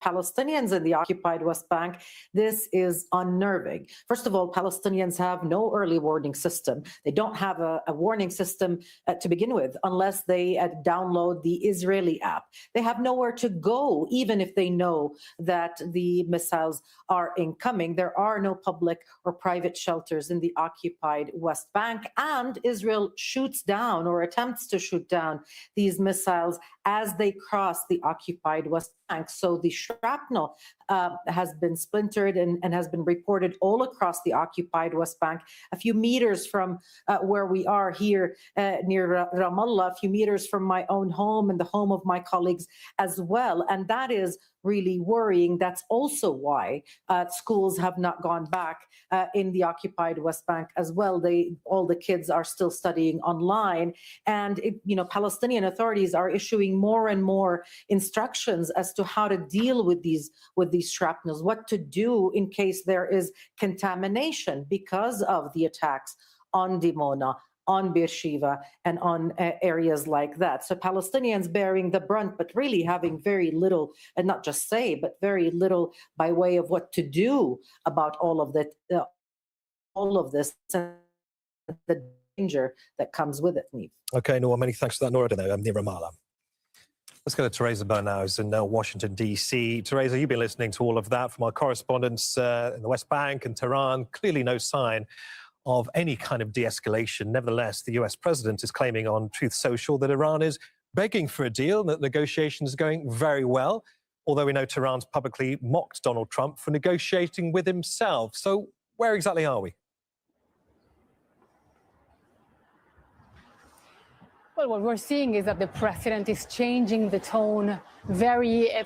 Palestinians in the occupied West Bank, this is unnerving. First of all, Palestinians have no early warning system. They don't have a warning system to begin with, unless they download the Israeli app. They have nowhere to go, even if they know that the missiles are incoming. There are no public or private shelters in the occupied West Bank, and Israel shoots down or attempts to shoot down these missiles as they cross the occupied West Bank. So the shrapnel has been splintered and has been reported all across the occupied West Bank, a few meters from where we are here near Ramallah, a few meters from my own home and the home of my colleagues as well. And that is really worrying. That's also why schools have not gone back in the occupied West Bank as well. All the kids are still studying online, and Palestinian authorities are issuing more and more instructions as to how to deal with these shrapnels, what to do in case there is contamination because of the attacks on Dimona, on Beersheba and on areas like that. So Palestinians bearing the brunt, but really having very little, and not just say, but very little by way of what to do about all of that, all of this, and the danger that comes with it. Niamh. Okay, Noor, many thanks for that, Noor. I'm near Ramallah. Let's go to Teresa Bernau, who's in Washington, D.C. Teresa, you've been listening to all of that from our correspondents in the West Bank and Tehran. Clearly no sign of any kind of de-escalation. Nevertheless, the US president is claiming on Truth Social that Iran is begging for a deal and that negotiations are going very well, although we know Tehran's publicly mocked Donald Trump for negotiating with himself. So where exactly are we? Well, what we're seeing is that the president is changing the tone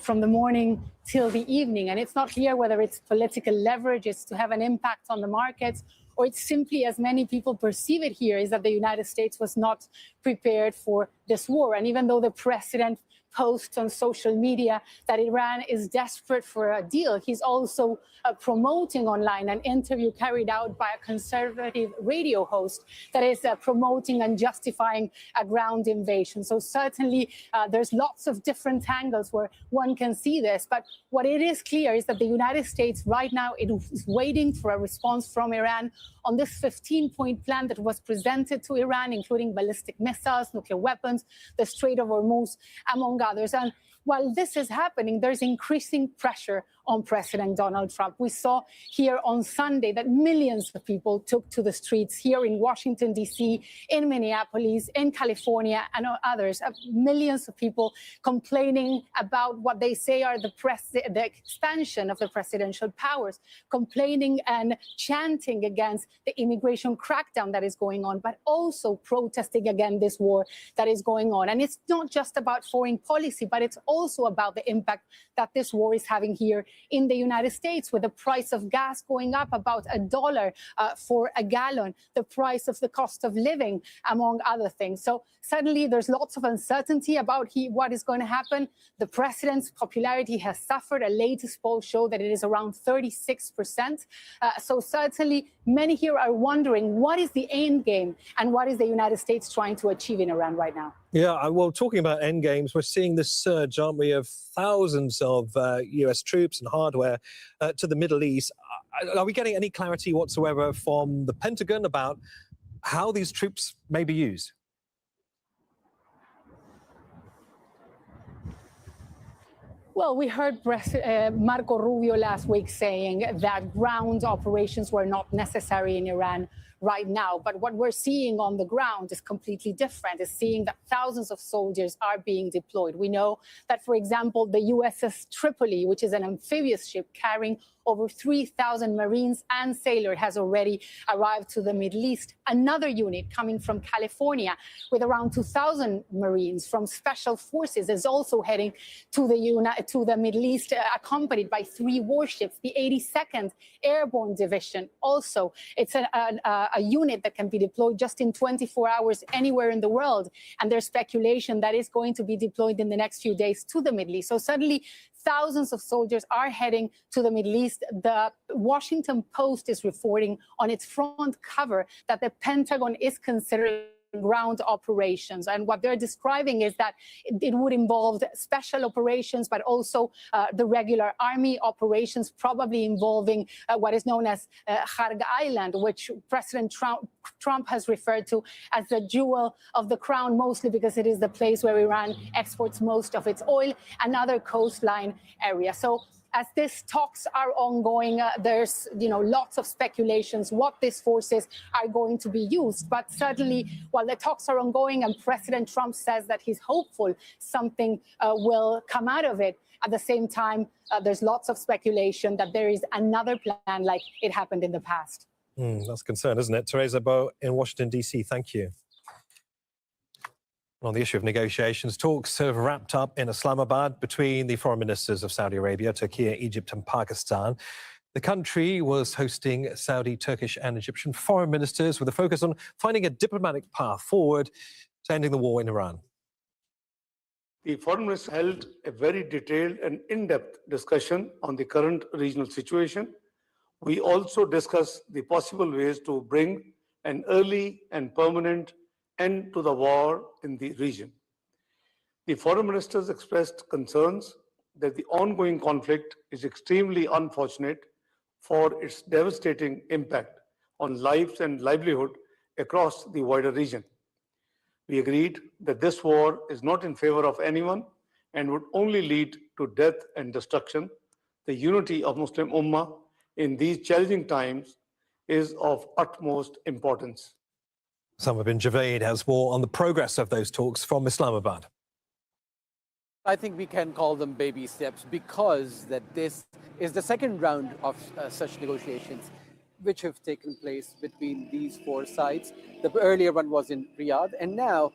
from the morning till the evening. And it's not clear whether it's political leverage, it's to have an impact on the markets, or it's simply, as many people perceive it here, is that the United States was not prepared for this war. And even though the president posts on social media that Iran is desperate for a deal, he's also promoting online an interview carried out by a conservative radio host that is promoting and justifying a ground invasion. So certainly there's lots of different angles where one can see this. But what it is clear is that the United States right now is waiting for a response from Iran on this 15-point plan that was presented to Iran, including ballistic missiles, nuclear weapons, the Strait of Hormuz, among others. And while this is happening, there's increasing pressure on President Donald Trump. We saw here on Sunday that millions of people took to the streets here in Washington, D.C., in Minneapolis, in California, and others. Millions of people complaining about what they say are the expansion of the presidential powers, complaining and chanting against the immigration crackdown that is going on, but also protesting against this war that is going on. And it's not just about foreign policy, but it's also about the impact that this war is having here in the United States, with the price of gas going up about $1 for a gallon, the price of the cost of living, among other things. So suddenly there's lots of uncertainty about what is going to happen. The president's popularity has suffered. A latest poll showed that it is around 36%. So certainly many here are wondering, what is the end game and what is the United States trying to achieve in Iran right now? Yeah, well, talking about end games, we're seeing this surge, aren't we, of thousands of US troops and hardware to the Middle East. Are we getting any clarity whatsoever from the Pentagon about how these troops may be used? Well, we heard Marco Rubio last week saying that ground operations were not necessary in Iran right now. But what we're seeing on the ground is completely different. It's seeing that thousands of soldiers are being deployed. We know that, for example, the USS Tripoli, which is an amphibious ship carrying over 3,000 Marines and sailors, has already arrived to the Middle East. Another unit coming from California with around 2,000 Marines from Special Forces is also heading to the Middle East, accompanied by 3 warships. The 82nd Airborne Division also, it's a unit that can be deployed just in 24 hours anywhere in the world. And there's speculation that is going to be deployed in the next few days to the Middle East. So suddenly, thousands of soldiers are heading to the Middle East. The Washington Post is reporting on its front cover that the Pentagon is considering ground operations. And what they're describing is that it would involve special operations, but also the regular army operations, probably involving what is known as Kharg Island, which President Trump has referred to as the jewel of the crown, mostly because it is the place where Iran exports most of its oil and other coastline areas. So as these talks are ongoing, there's lots of speculations what these forces are going to be used. But certainly, while the talks are ongoing and President Trump says that he's hopeful something will come out of it, at the same time, there's lots of speculation that there is another plan like it happened in the past. That's a concern, isn't it? Teresa Bo in Washington, D.C., thank you. On the issue of negotiations, talks have wrapped up in Islamabad between the foreign ministers of Saudi Arabia, Turkey, Egypt and Pakistan. The country was hosting Saudi, Turkish and Egyptian foreign ministers with a focus on finding a diplomatic path forward to ending the war in Iran. The foreign minister held a very detailed and in-depth discussion on the current regional situation. We also discussed the possible ways to bring an early and permanent end to the war in the region. The foreign ministers expressed concerns that the ongoing conflict is extremely unfortunate for its devastating impact on lives and livelihood across the wider region. We agreed that this war is not in favor of anyone and would only lead to death and destruction. The unity of Muslim Ummah in these challenging times is of utmost importance. Osama bin Javed has more on the progress of those talks from Islamabad. I think we can call them baby steps because that this is the second round of such negotiations which have taken place between these four sides. The earlier one was in Riyadh, and now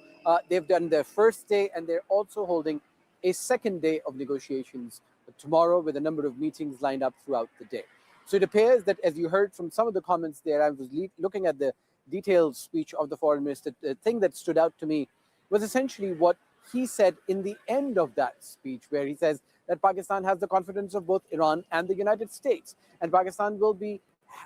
they've done their first day, and they're also holding a second day of negotiations tomorrow with a number of meetings lined up throughout the day. So it appears that, as you heard from some of the comments there, I was looking at the detailed speech of the foreign minister. The thing that stood out to me was essentially what he said in the end of that speech, where he says that Pakistan has the confidence of both Iran and the United States, and Pakistan will be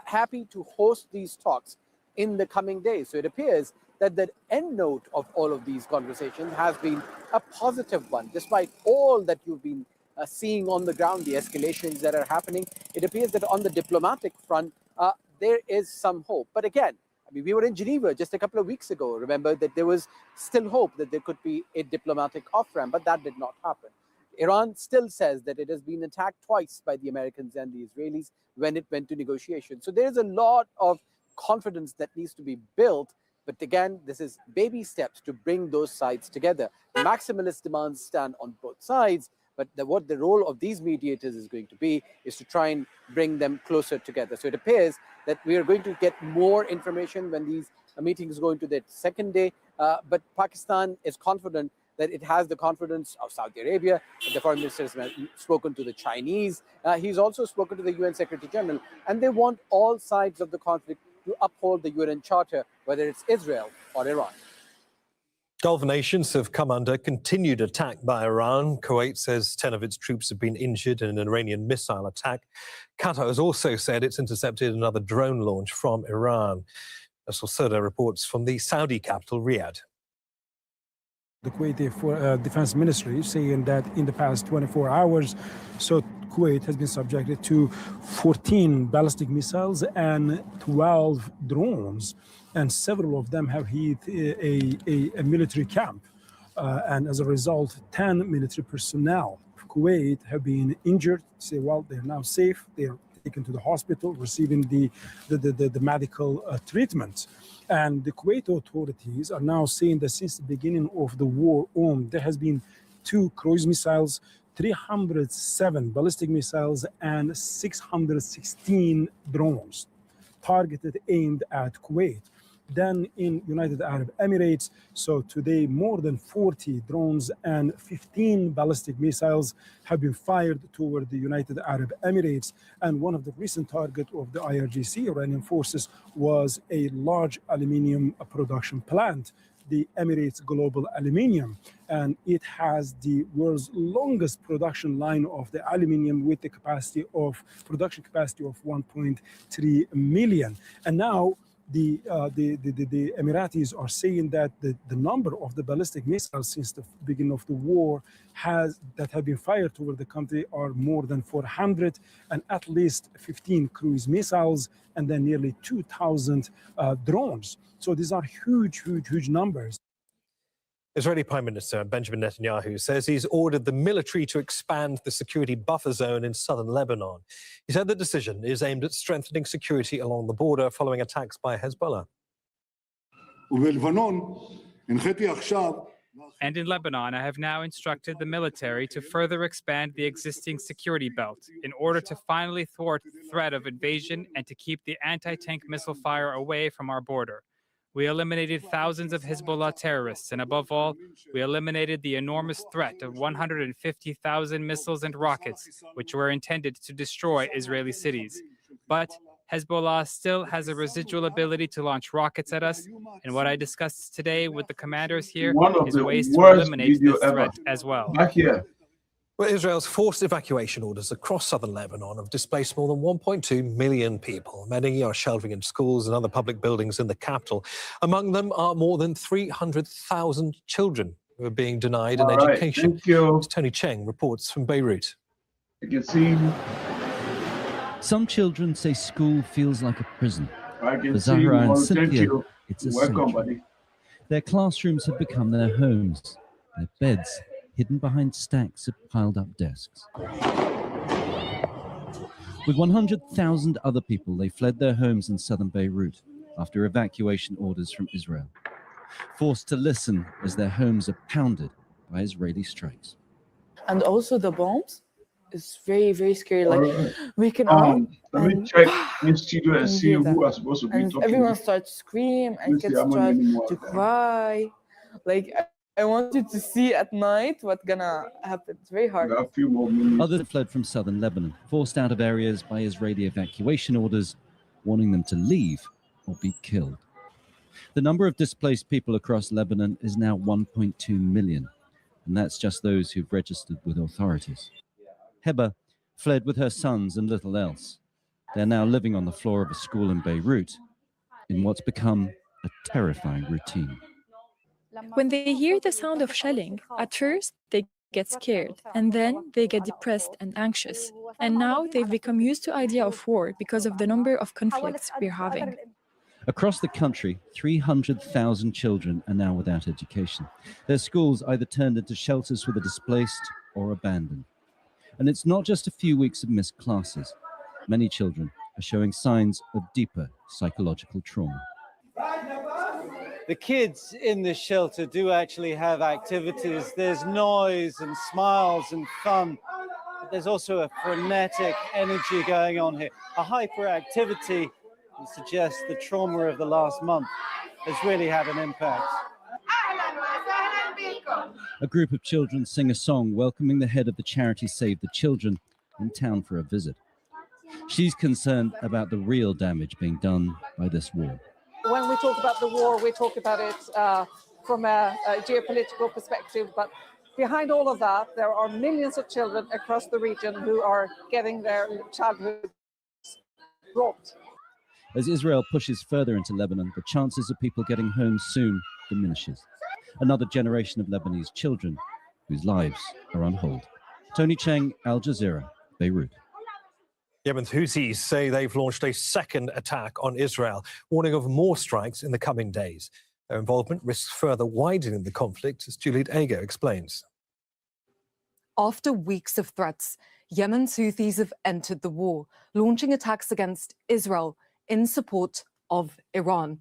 happy to host these talks in the coming days. So it appears that the end note of all of these conversations has been a positive one, despite all that you've been seeing on the ground, the escalations that are happening. It appears that on the diplomatic front, there is some hope. But again, I mean, we were in Geneva just a couple of weeks ago. Remember that there was still hope that there could be a diplomatic off-ramp, but that did not happen. Iran still says that it has been attacked twice by the Americans and the Israelis when it went to negotiation. So there's a lot of confidence that needs to be built. But again, this is baby steps to bring those sides together. Maximalist demands stand on both sides, but what the role of these mediators is going to be is to try and bring them closer together. So it appears that we are going to get more information when these meetings go into their second day. But Pakistan is confident that it has the confidence of Saudi Arabia. The foreign minister has spoken to the Chinese. He's also spoken to the UN Secretary General. And they want all sides of the conflict to uphold the UN Charter, whether it's Israel or Iran. Gulf nations have come under continued attack by Iran. Kuwait says 10 of its troops have been injured in an Iranian missile attack. Qatar has also said it's intercepted another drone launch from Iran. As Soda reports from the Saudi capital, Riyadh. The Kuwaiti Defense Ministry saying that in the past 24 hours, so Kuwait has been subjected to 14 ballistic missiles and 12 drones, and several of them have hit a military camp. And as a result, 10 military personnel of Kuwait have been injured. Say, well, they're now safe. They're taken to the hospital, receiving the medical treatment. And the Kuwaiti authorities are now saying that since the beginning of the war there has been 2 cruise missiles, 307 ballistic missiles, and 616 drones targeted, aimed at Kuwait. Then in United Arab Emirates, so today more than 40 drones and 15 ballistic missiles have been fired toward the United Arab Emirates. And one of the recent targets of the IRGC, Iranian forces, was a large aluminium production plant, the Emirates Global Aluminium. And it has the world's longest production line of the aluminium with the production capacity of 1.3 million. And now the Emiratis are saying that the number of the ballistic missiles since the beginning of the war that have been fired toward the country are more than 400, and at least 15 cruise missiles, and then nearly 2,000 drones. So these are huge numbers. Israeli Prime Minister Benjamin Netanyahu says he's ordered the military to expand the security buffer zone in southern Lebanon. He said the decision is aimed at strengthening security along the border following attacks by Hezbollah. And in Lebanon, I have now instructed the military to further expand the existing security belt in order to finally thwart the threat of invasion and to keep the anti-tank missile fire away from our border. We eliminated thousands of Hezbollah terrorists, and above all, we eliminated the enormous threat of 150,000 missiles and rockets, which were intended to destroy Israeli cities. But Hezbollah still has a residual ability to launch rockets at us, and what I discussed today with the commanders here is ways to eliminate this threat as well. Back here. Well, Israel's forced evacuation orders across southern Lebanon have displaced more than 1.2 million people. Many are sheltering in schools and other public buildings in the capital. Among them are more than 300,000 children who are being denied an education. Thank you. Tony Cheng reports from Beirut. You can see. Some children say school feels like a prison. I can For see. Zahra and Well, thank Cynthia, you. it's a Welcome, sanctuary. buddy. Their classrooms have become their homes, their beds hidden behind stacks of piled up desks. With 100,000 other people, they fled their homes in southern Beirut after evacuation orders from Israel, forced to listen as their homes are pounded by Israeli strikes. And also the bombs is very, very scary. Like Alright. waking up Let me and check in studio and you see hear who that. are supposed to be And talking. everyone starts to scream Let me and see kids how many start anymore to are there. cry. Like I wanted to see at night what's gonna happen. It's very hard. We have a few more minutes. Others fled from southern Lebanon, forced out of areas by Israeli evacuation orders, warning them to leave or be killed. The number of displaced people across Lebanon is now 1.2 million, and that's just those who've registered with authorities. Heba fled with her sons and little else. They're now living on the floor of a school in Beirut in what's become a terrifying routine. When they hear the sound of shelling, at first they get scared, and then they get depressed and anxious. And now they've become used to the idea of war because of the number of conflicts we're having. Across the country, 300,000 children are now without education. Their schools either turned into shelters for the displaced or abandoned. And it's not just a few weeks of missed classes. Many children are showing signs of deeper psychological trauma. The kids in this shelter do actually have activities. There's noise and smiles and fun. But there's also a frenetic energy going on here, a hyperactivity that suggests the trauma of the last month has really had an impact. A group of children sing a song welcoming the head of the charity Save the Children in town for a visit. She's concerned about the real damage being done by this war. When we talk about the war, we talk about it from a geopolitical perspective, but behind all of that, there are millions of children across the region who are getting their childhood robbed. As Israel pushes further into Lebanon, the chances of people getting home soon diminishes. Another generation of Lebanese children whose lives are on hold. Tony Cheng, Al Jazeera, Beirut. Yemen's Houthis say they've launched a second attack on Israel, warning of more strikes in the coming days. Their involvement risks further widening the conflict, as Juliet Ago explains. After weeks of threats, Yemen's Houthis have entered the war, launching attacks against Israel in support of Iran.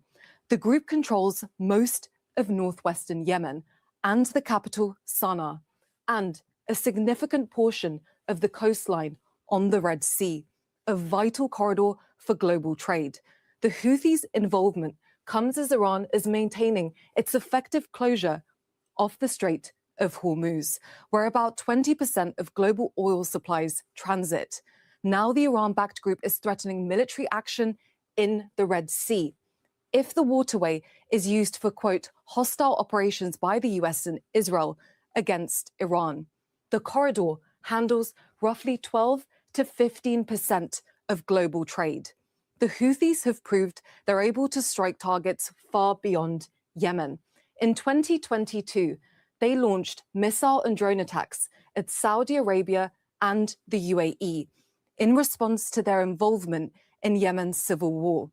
The group controls most of northwestern Yemen and the capital, Sana'a, and a significant portion of the coastline on the Red Sea, a vital corridor for global trade. The Houthis' involvement comes as Iran is maintaining its effective closure of the Strait of Hormuz, where about 20% of global oil supplies transit. Now the Iran-backed group is threatening military action in the Red Sea if the waterway is used for, quote, hostile operations by the US and Israel against Iran. The corridor handles roughly 12 to 15% of global trade. The Houthis have proved they're able to strike targets far beyond Yemen. In 2022, they launched missile and drone attacks at Saudi Arabia and the UAE in response to their involvement in Yemen's civil war.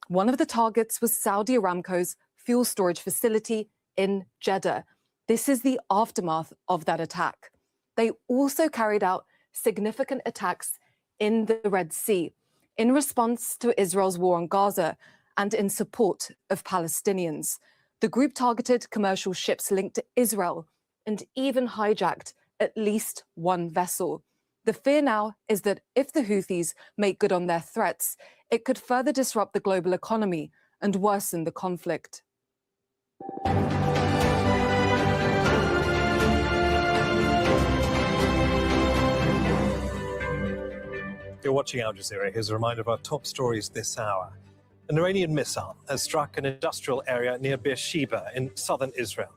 One of the targets was Saudi Aramco's fuel storage facility in Jeddah. This is the aftermath of that attack. They also carried out significant attacks in the Red Sea in response to Israel's war on Gaza and in support of Palestinians. The group targeted commercial ships linked to Israel and even hijacked at least one vessel. The fear now is that if the Houthis make good on their threats, it could further disrupt the global economy and worsen the conflict. You're watching Al Jazeera. Here's a reminder of our top stories this hour. An Iranian missile has struck an industrial area near Beersheba in southern Israel.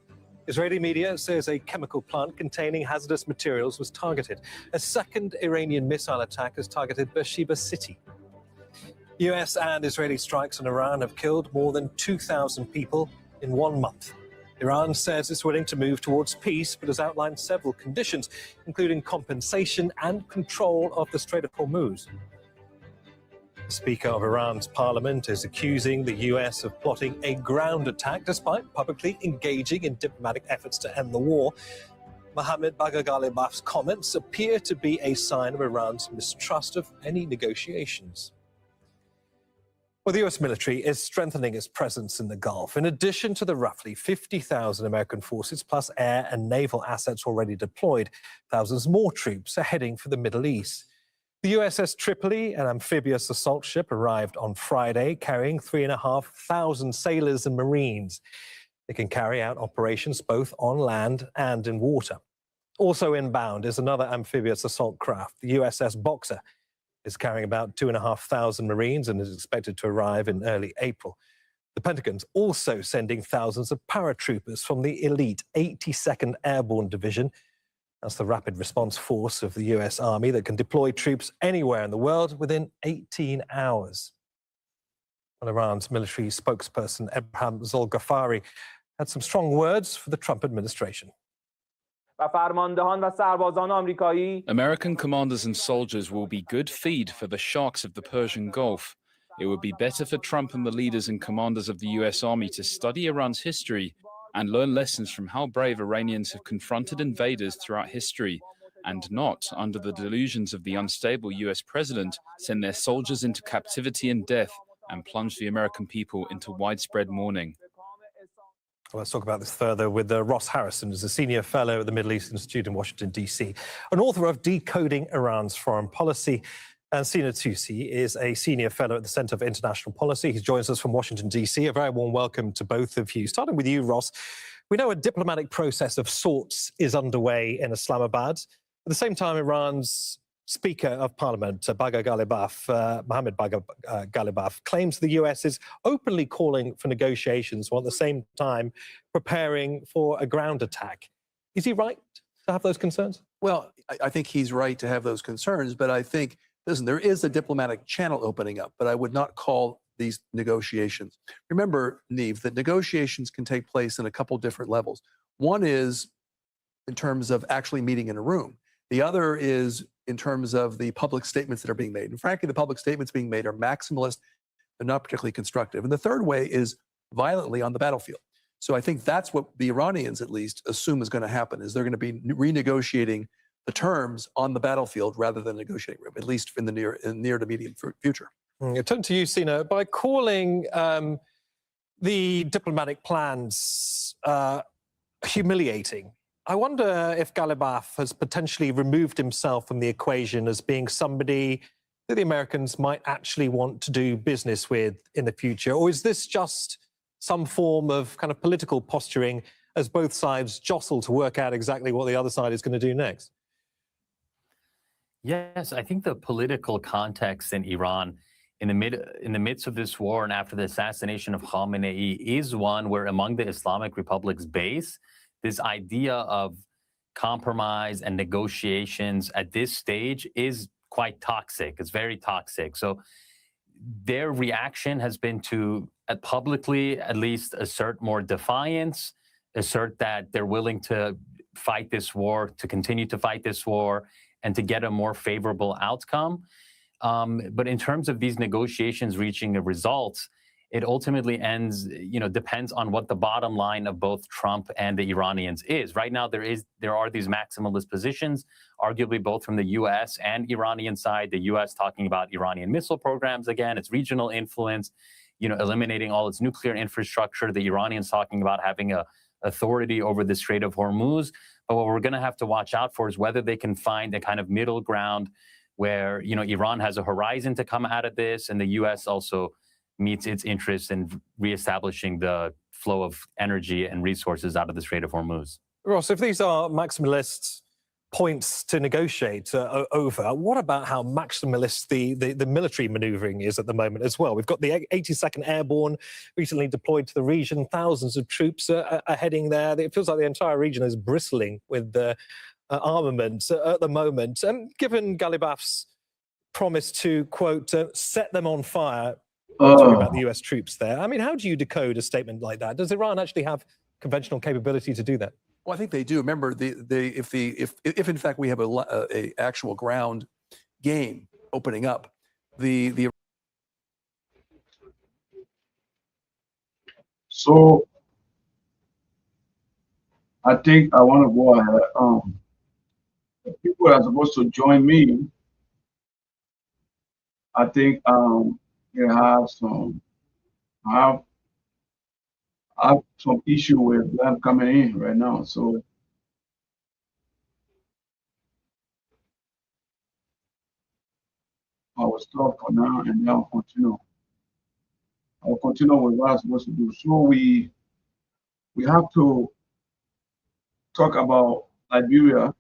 Israeli media says a chemical plant containing hazardous materials was targeted. A second Iranian missile attack has targeted Beersheba city. US and Israeli strikes on Iran have killed more than 2,000 people in 1 month. Iran says it's willing to move towards peace, but has outlined several conditions, including compensation and control of the Strait of Hormuz. The Speaker of Iran's parliament is accusing the US of plotting a ground attack, despite publicly engaging in diplomatic efforts to end the war. Mohammad Bagher Ghalibaf's comments appear to be a sign of Iran's mistrust of any negotiations. Well, the US military is strengthening its presence in the Gulf. In addition to the roughly 50,000 American forces, plus air and naval assets already deployed, thousands more troops are heading for the Middle East. The USS Tripoli, an amphibious assault ship, arrived on Friday, carrying 3,500 sailors and Marines. They can carry out operations both on land and in water. Also inbound is another amphibious assault craft, the USS Boxer. Is carrying about 2,500 Marines and is expected to arrive in early April. The Pentagon's also sending thousands of paratroopers from the elite 82nd Airborne Division. That's the rapid response force of the US Army that can deploy troops anywhere in the world within 18 hours. Well, Iran's military spokesperson, Ebrahim Zolghafari, had some strong words for the Trump administration. American commanders and soldiers will be good feed for the sharks of the Persian Gulf. It would be better for Trump and the leaders and commanders of the US Army to study Iran's history and learn lessons from how brave Iranians have confronted invaders throughout history, and not, under the delusions of the unstable US president, send their soldiers into captivity and death and plunge the American people into widespread mourning. Well, let's talk about this further with Ross Harrison, who's a senior fellow at the Middle East Institute in Washington, D.C., an author of Decoding Iran's Foreign Policy. And Sina Tusi is a senior fellow at the Center for International Policy. He joins us from Washington, D.C. A very warm welcome to both of you. Starting with you, Ross, we know a diplomatic process of sorts is underway in Islamabad. At the same time, Iran's Speaker of Parliament, Bagher Ghalibaf, Mohammad Bagher Ghalibaf, claims the US is openly calling for negotiations while at the same time preparing for a ground attack. Is he right to have those concerns? Well, I think he's right to have those concerns, but I think, listen, there is a diplomatic channel opening up, but I would not call these negotiations. Remember, Neve, that negotiations can take place in a couple different levels. One is in terms of actually meeting in a room. The other is in terms of the public statements that are being made. And frankly, the public statements being made are maximalist. They're not particularly constructive. And the third way is violently on the battlefield. So I think that's what the Iranians, at least, assume is going to happen, is they're going to be renegotiating the terms on the battlefield rather than negotiating room, at least in the near to medium future. I turn to you, Sina. By calling the diplomatic plans humiliating, I wonder if Ghalibaf has potentially removed himself from the equation as being somebody that the Americans might actually want to do business with in the future, or is this just some form of kind of political posturing as both sides jostle to work out exactly what the other side is going to do next? Yes, I think the political context in Iran in the midst of this war and after the assassination of Khamenei is one where among the Islamic republics base, this idea of compromise and negotiations at this stage is quite toxic. It's very toxic. So their reaction has been to publicly at least assert more defiance, assert that they're willing to fight this war, to continue to fight this war, and to get a more favorable outcome. But in terms of these negotiations reaching a result, it ultimately depends on what the bottom line of both Trump and the Iranians is. Right now, there are these maximalist positions, arguably both from the U.S. and Iranian side. The U.S. talking about Iranian missile programs again, its regional influence, eliminating all its nuclear infrastructure. The Iranians talking about having a authority over the Strait of Hormuz. But what we're going to have to watch out for is whether they can find a kind of middle ground where Iran has a horizon to come out of this, and the U.S. also meets its interest in reestablishing the flow of energy and resources out of the Strait of Hormuz. Ross, if these are maximalist points to negotiate over. What about how maximalist the military maneuvering is at the moment as well? We've got the 82nd Airborne recently deployed to the region. Thousands of troops are heading there. It feels like the entire region is bristling with armament at the moment. Given Galibaf's promise to, quote, set them on fire, talking about the US troops there, I mean, how do you decode a statement like that? Does Iran actually have conventional capability to do that? Well, I think they do. Remember, if in fact we have a actual ground game opening up, So I think I want to go ahead. The people that are supposed to join me, I think they have I have some issue with them coming in right now. So I will stop for now and then I'll continue. I'll continue with what I'm supposed to do. So we have to talk about Liberia.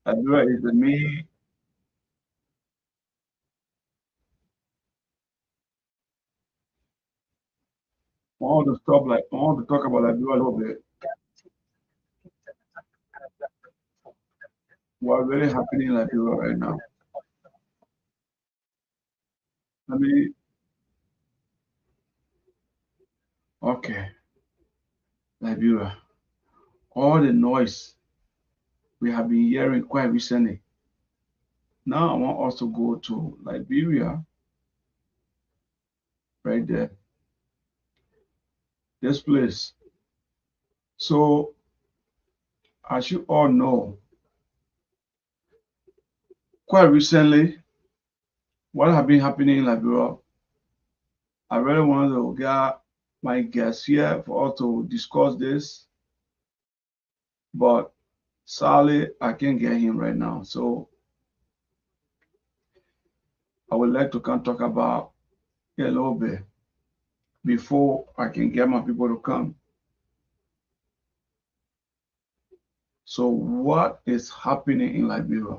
Liberia is the main. I want to talk about Liberia a little bit. What's really happening in Liberia right now? I mean, okay, Liberia. All the noise we have been hearing quite recently. Now I want us to go to Liberia, right there. This place. So, as you all know, quite recently, what have been happening in Liberia, I really wanted to get my guests here for us to discuss this, but sadly, I can't get him right now. So, I would like to come talk about it a little bit before I can get my people to come. So, what is happening in Liberia?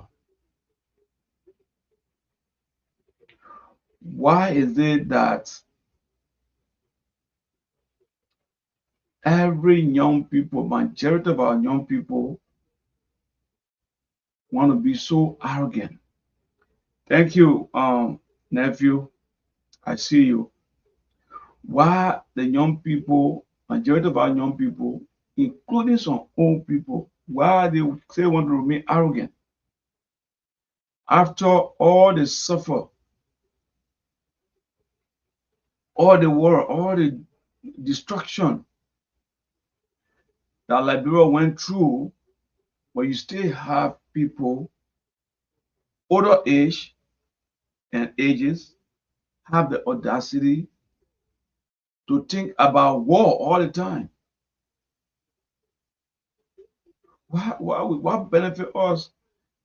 Why is it that every young people, majority of our young people, want to be so arrogant? Thank you, nephew. I see you. Why the young people, majority of our young people, including some old people, why they say want to remain arrogant? After all the suffer, all the war, all the destruction that Liberia went through, but you still have people older age and ages have the audacity to think about war all the time. What benefit us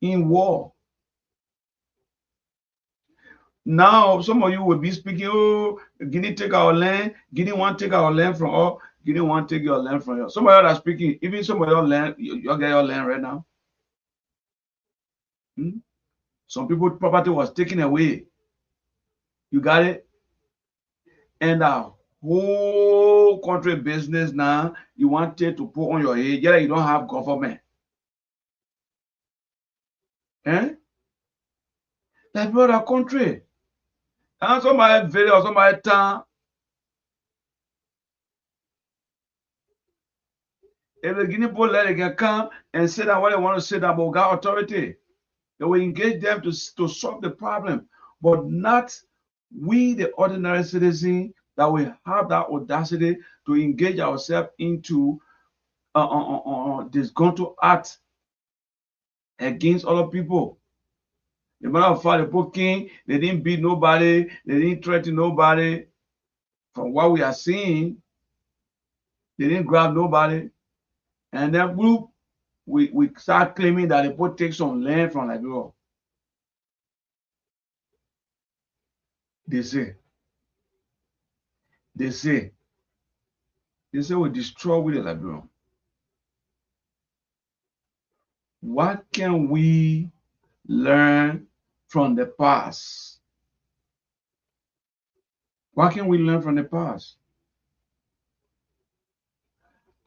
in war? Now, some of you will be speaking, oh, Guinea take our land, Guinea want take our land from us, Guinea want take your land from you. Some of you are speaking, even some of your land, you get your land right now. Some people's property was taken away. You got it? And the whole country business now, you want it to put on your head, yet you don't have government. Like brother country. And somebody village or somebody town. If the Guinea people let they can come and say that what they want to say that about God authority, they will engage them to solve the problem, but not we, the ordinary citizen, that we have that audacity to engage ourselves into this going to act against other people. The matter of fact, the poor king, they didn't beat nobody, they didn't threaten nobody. From what we are seeing, they didn't grab nobody. And then we start claiming that the poor take some land from Liberia. They say we destroy with the Liberia. What can we learn from the past? What can we learn from the past?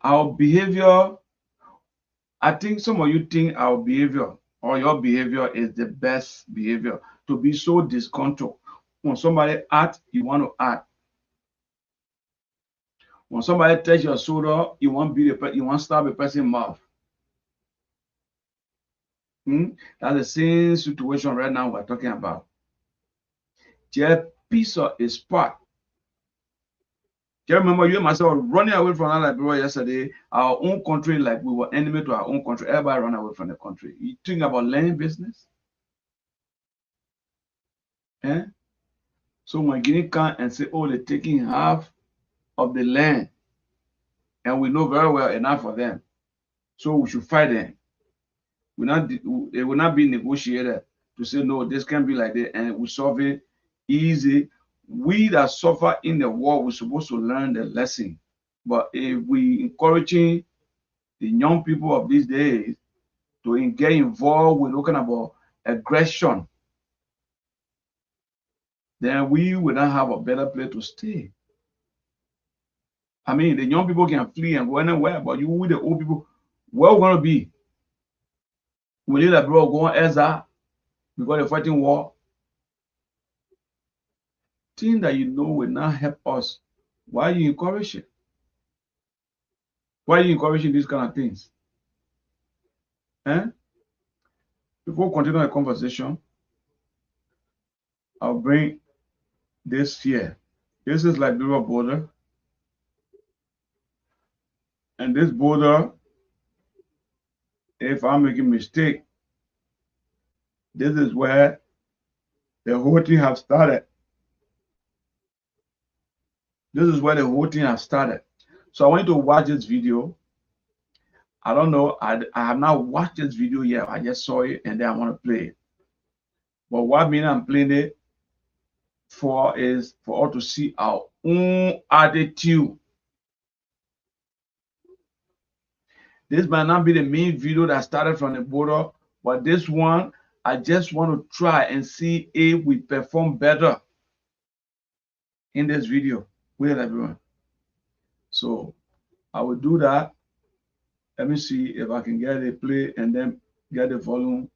Our behavior, I think some of you think our behavior or your behavior is the best behavior, to be so discontrol. When somebody act, you want to act. When somebody touch your shoulder, you want to stab a person's mouth. That's the same situation right now we're talking about. Just piece of a spot. Do you remember you and myself running away from our Liberia yesterday? Our own country, like we were enemy to our own country. Everybody run away from the country. You think about learning business? Eh? So when Guinea come and say, oh, they're taking half of the land, and we know very well enough for them, so we should fight them. It will not be negotiated to say, no, this can't be like that, and we solve it easy. We that suffer in the war, we're supposed to learn the lesson. But if we encouraging the young people of these days to get involved with looking about aggression, then we will not have a better place to stay. I mean, the young people can flee and go anywhere, but you with the old people, where we going to be? Will you bro go on exile because they're fighting war? Thing that you know will not help us. Why are you encouraging? Why are you encouraging these kind of things? Eh? Before we continue the conversation, I'll bring this here. This is Liberia border. And this border, if I'm making a mistake, this is where the whole thing have started. This is where the whole thing has started. So I want you to watch this video. I don't know. I have not watched this video yet. I just saw it and then I want to play it. But what mean I'm playing it for is for us to see our own attitude. This might not be the main video that started from the border, but this one, I just want to try and see if we perform better in this video with everyone. So I will do that. Let me see if I can get a play and then get the volume.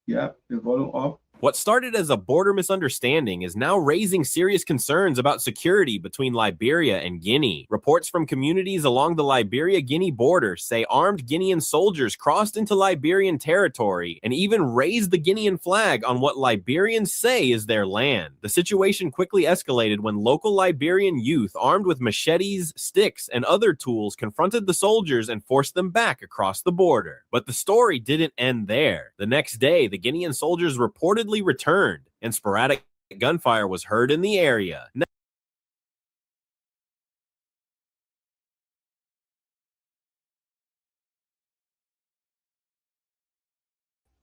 Yeah, the volume up. What started as a border misunderstanding is now raising serious concerns about security between Liberia and Guinea. Reports from communities along the Liberia-Guinea border say armed Guinean soldiers crossed into Liberian territory and even raised the Guinean flag on what Liberians say is their land. The situation quickly escalated when local Liberian youth armed with machetes, sticks, and other tools confronted the soldiers and forced them back across the border. But the story didn't end there. The next day, the Guinean soldiers reportedly returned, and sporadic gunfire was heard in the area.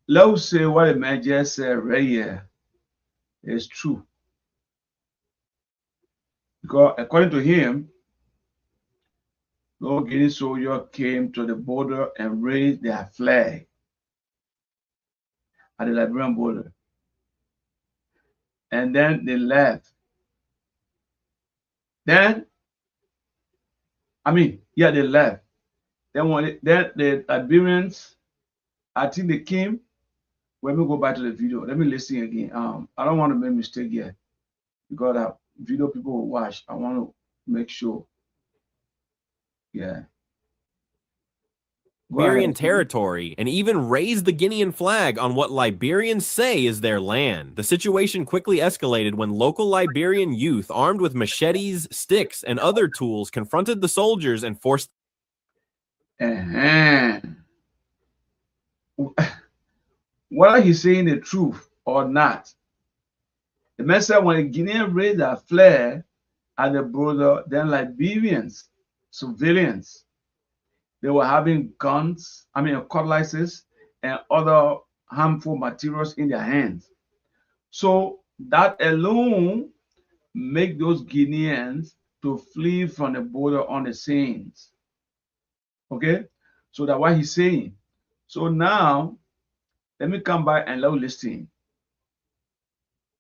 Let's say what the man just said right here is true. Because according to him, no Guinea soldier came to the border and raised their flag at the Liberian border. And then they left. Then, they left. Then the Liberians, I think they came. Let me go back to the video. Let me listen again. I don't want to make a mistake here because video people will watch. I want to make sure. Yeah. Liberian territory and even raised the Guinean flag on what Liberians say is their land. The situation quickly escalated when local Liberian youth armed with machetes, sticks, and other tools confronted the soldiers and forced. Whether he's saying the truth or not, the man said when the Guineans raised their flag at the border, then Liberians, civilians, they were having guns, cutlasses, and other harmful materials in their hands. So that alone make those Guineans to flee from the border on the scenes. Okay? So that's what he's saying. So now, let me come back and let's listen.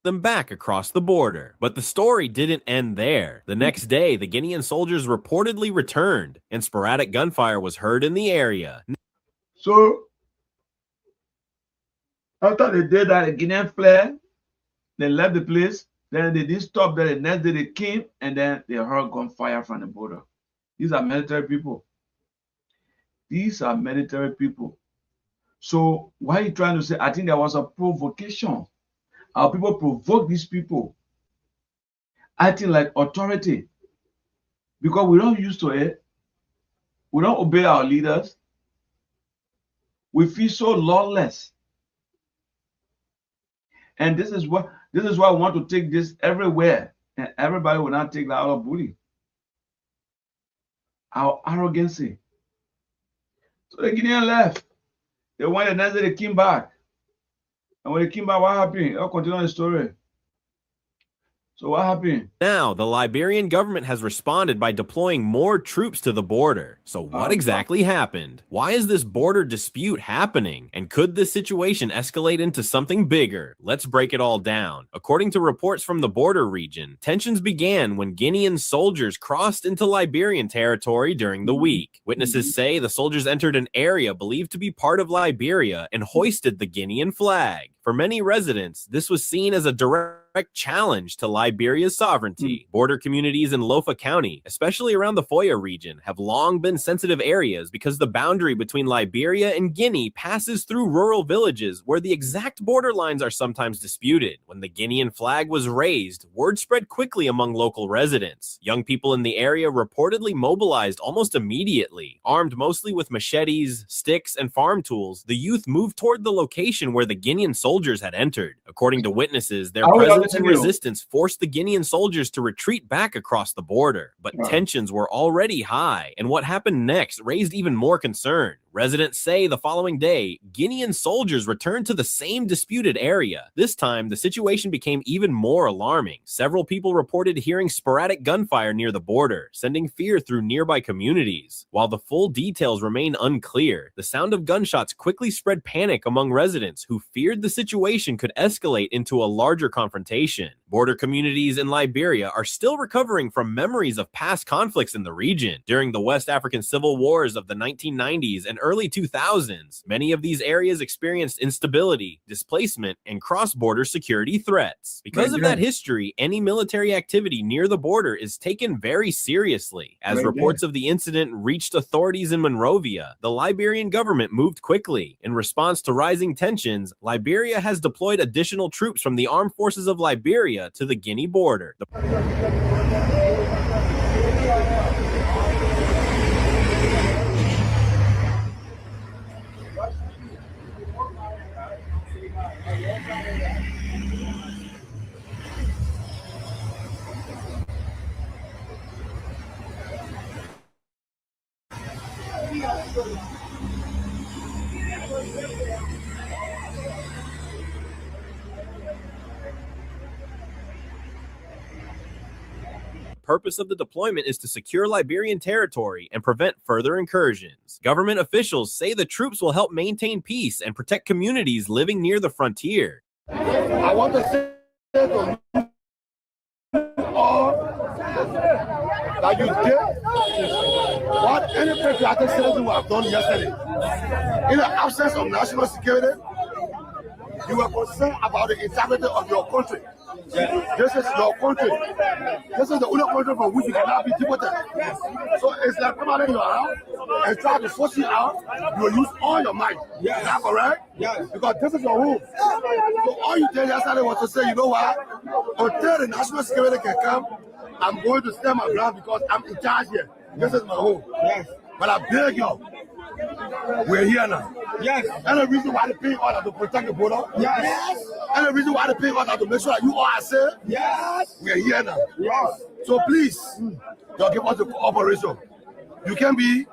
Them back across the border. But the story didn't end there. The next day, the Guinean soldiers reportedly returned, and sporadic gunfire was heard in the area. So, after they did that, the Guinean fled, they left the place, then they didn't stop there. The next day they came, and then they heard gunfire from the border. These are military people. These are military people. So, what are you trying to say? I think there was a provocation. Our people provoke these people, acting like authority, because we don't used to it. We don't obey our leaders. We feel so lawless. And this is why I want to take this everywhere, and everybody will not take that out of bully. Our arrogancy. So the Guinean left. They went the next day, they came back. And when they came back, what happened? I'll continue the story. So what happened? Now, the Liberian government has responded by deploying more troops to the border. So what exactly happened? Why is this border dispute happening? And could this situation escalate into something bigger? Let's break it all down. According to reports from the border region, tensions began when Guinean soldiers crossed into Liberian territory during the week. Witnesses say the soldiers entered an area believed to be part of Liberia and hoisted the Guinean flag. For many residents, this was seen as a direct challenge to Liberia's sovereignty. Border communities in Lofa County, especially around the Foya region, have long been sensitive areas because the boundary between Liberia and Guinea passes through rural villages where the exact border lines are sometimes disputed. When the Guinean flag was raised, word spread quickly among local residents. Young people in the area reportedly mobilized almost immediately. Armed mostly with machetes, sticks, and farm tools, the youth moved toward the location where the Guinean soldiers had entered. According to witnesses, their presence and resistance forced the Guinean soldiers to retreat back across the border. But tensions were already high, and what happened next raised even more concern. Residents say the following day, Guinean soldiers returned to the same disputed area. This time, the situation became even more alarming. Several people reported hearing sporadic gunfire near the border, sending fear through nearby communities. While the full details remain unclear, the sound of gunshots quickly spread panic among residents who feared the situation could escalate into a larger confrontation. Border communities in Liberia are still recovering from memories of past conflicts in the region. During the West African civil wars of the 1990s and early 2000s, many of these areas experienced instability, displacement, and cross-border security threats. Because of that history, any military activity near the border is taken very seriously. As reports of the incident reached authorities in Monrovia, the Liberian government moved quickly. In response to rising tensions, Liberia has deployed additional troops from the armed forces of Liberia to the Guinea border. The purpose of the deployment is to secure Liberian territory and prevent further incursions. Government officials say the troops will help maintain peace and protect communities living near the frontier. I want to say to all that you did what any patriotic citizen would have done yesterday. In the absence of national security, you were concerned about the integrity of your country. This is your country. This is the only country from which you cannot be deported. So it's like coming in your house and try to force you out. You will use all your might. Is that correct? Yes. Because this is your home. So all you did yesterday was to say, you know what? Until the national security can come, I'm going to stand my ground because I'm in charge here. This is my home. Yes. But I beg you, we're here now. Yes. And the reason why they pay order to protect the border. Yes. And the reason why they pay order to make sure that you all are safe. Yes. We're here now. Yes. So please, don't give us the cooperation. You can be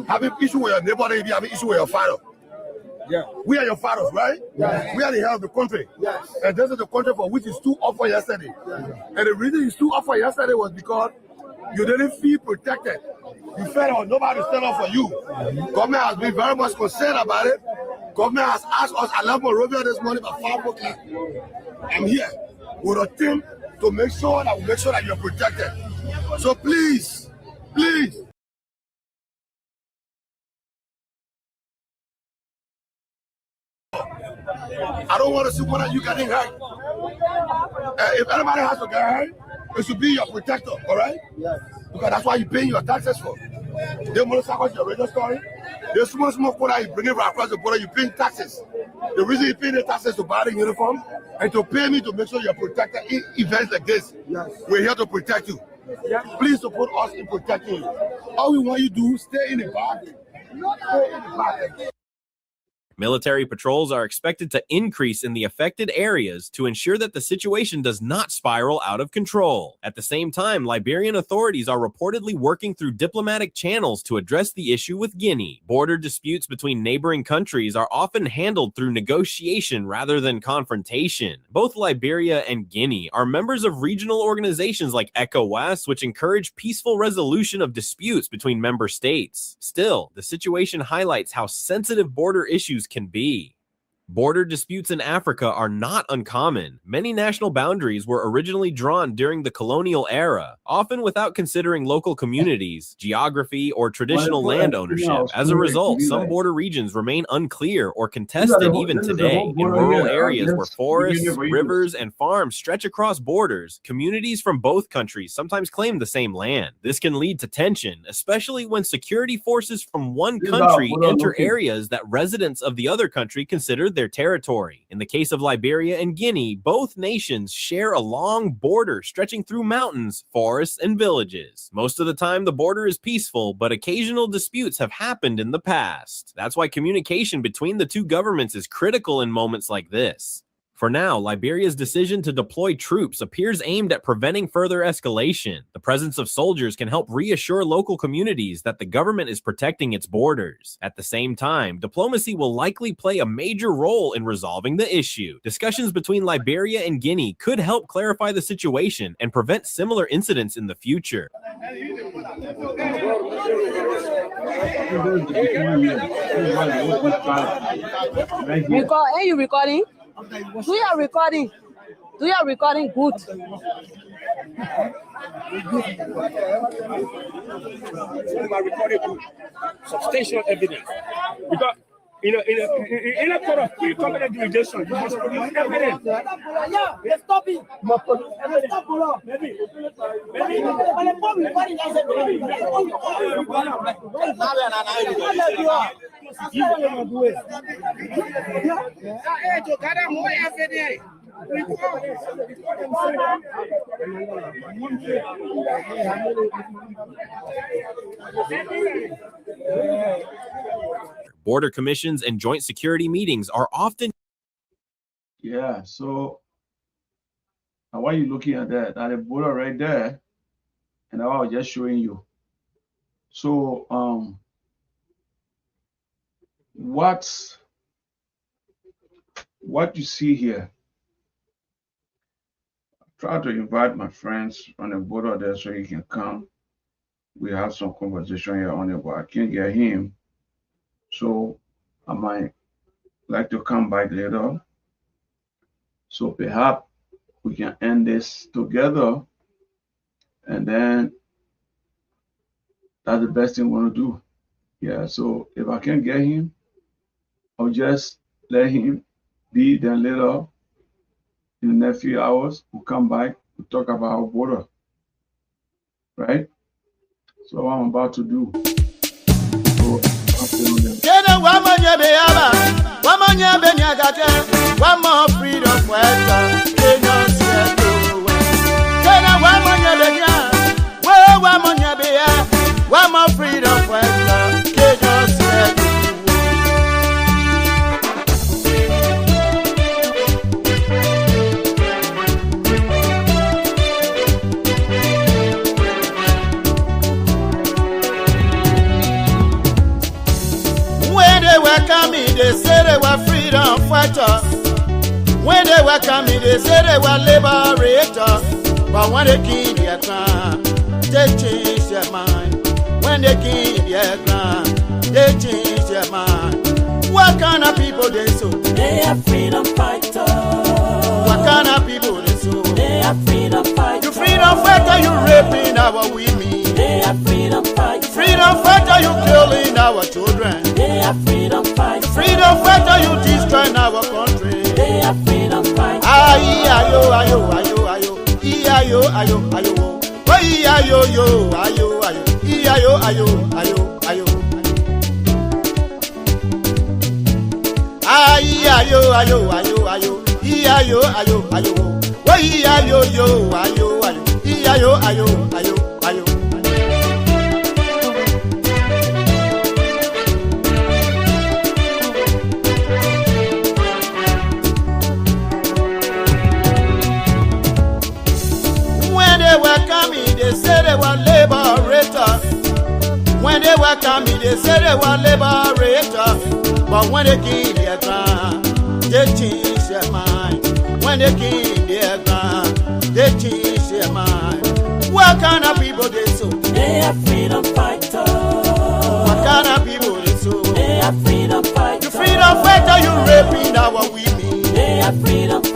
having issue with your neighbor, then you be having issue with your father. Yeah. We are your fathers, right? Yes. We are the head of the country. Yes. And this is the country for which you stood up for yesterday. Yes. And the reason you stood up for yesterday was because you didn't feel protected You fed up, nobody stand up for you. Government has been very much concerned about it. Government has asked us, I left Monrovia this morning by 5 o'clock. I'm here with a team to make sure that you're protected. So please, please. I don't want to see one of you getting hurt. If anybody has to get hurt, it should be your protector, all right? Yes. Because that's why you're paying your taxes for. They motorcycles, your radio story. There's small quota you bring it right across the border, you're paying taxes. The reason you're paying the taxes to buy the uniform and to pay me to make sure you're protected in events like this. Yes. We're here to protect you. Yes. Please support us in protecting you. All we want you to do, stay in the back. Stay in the back. Military patrols are expected to increase in the affected areas to ensure that the situation does not spiral out of control. At the same time, Liberian authorities are reportedly working through diplomatic channels to address the issue with Guinea. Border disputes between neighboring countries are often handled through negotiation rather than confrontation. Both Liberia and Guinea are members of regional organizations like ECOWAS, which encourage peaceful resolution of disputes between member states. Still, the situation highlights how sensitive border issues can be. Border disputes in Africa are not uncommon. Many national boundaries were originally drawn during the colonial era, often without considering local communities, geography, or traditional land ownership. As a result, some border regions remain unclear or contested even today. In rural areas where forests, rivers, and farms stretch across borders, communities from both countries sometimes claim the same land. This can lead to tension, especially when security forces from one country enter areas that residents of the other country consider their territory. In the case of Liberia and Guinea, both nations share a long border stretching through mountains, forests, and villages. Most of the time, the border is peaceful, but occasional disputes have happened in the past. That's why communication between the two governments is critical in moments like this. For now, Liberia's decision to deploy troops appears aimed at preventing further escalation. The presence of soldiers can help reassure local communities that the government is protecting its borders. At the same time, diplomacy will likely play a major role in resolving the issue. Discussions between Liberia and Guinea could help clarify the situation and prevent similar incidents in the future. Are you recording? Do you are recording? Do you are recording? Good. Substantial evidence. Because in a court of pre-competent jurisdiction, you must produce evidence. Yeah, stop it. Border commissions and joint security meetings are often... Yeah, so why are you looking at that? At the border right there, and I was just showing you. So what you see here, try to invite my friends on the border there so he can come. We have some conversation here on it, but I can't get him. So I might like to come back later. So perhaps we can end this together, and then that's the best thing we want to do. Yeah, so if I can't get him, I'll just let him be. Then later, in the next few hours, we'll come back, we'll talk about our border. Right? So what I'm about to do. One more freedom they say they were freedom fighters. When they were coming, they say they were liberators. But when they kill their crime, they change their mind. When when they kill their ground, they change their mind. What kind of people they so? They are freedom fighters. What kind of people they so? They are freedom fighters. You freedom fighter, you raping our women. They are freedom fighters. Freedom fighter, you killing our children. They are freedom fighters. Freedom fighter, you destroying our country. They are freedom fighters. Ayo, ayo, ayo, ayo, ayo, ayo, ayo, ayo, ayo, ayo, ayo, ayo, ayo, ayo, ayo. Ayo, ayo, ayo, ayo, ayo, ayo, ayo, ayo, ayo, ayo, ayo, ayo, ayo, ayo. When they were coming, they said they were liberators. When they were coming, they said they were liberators. But when they kill their ground, they change their mind. When they kill their ground, they change their mind. What kind of people they so? They are freedom fighters. What kind of people they so? They are freedom fighters. You freedom fighter, you raping our women. They are freedom fighters.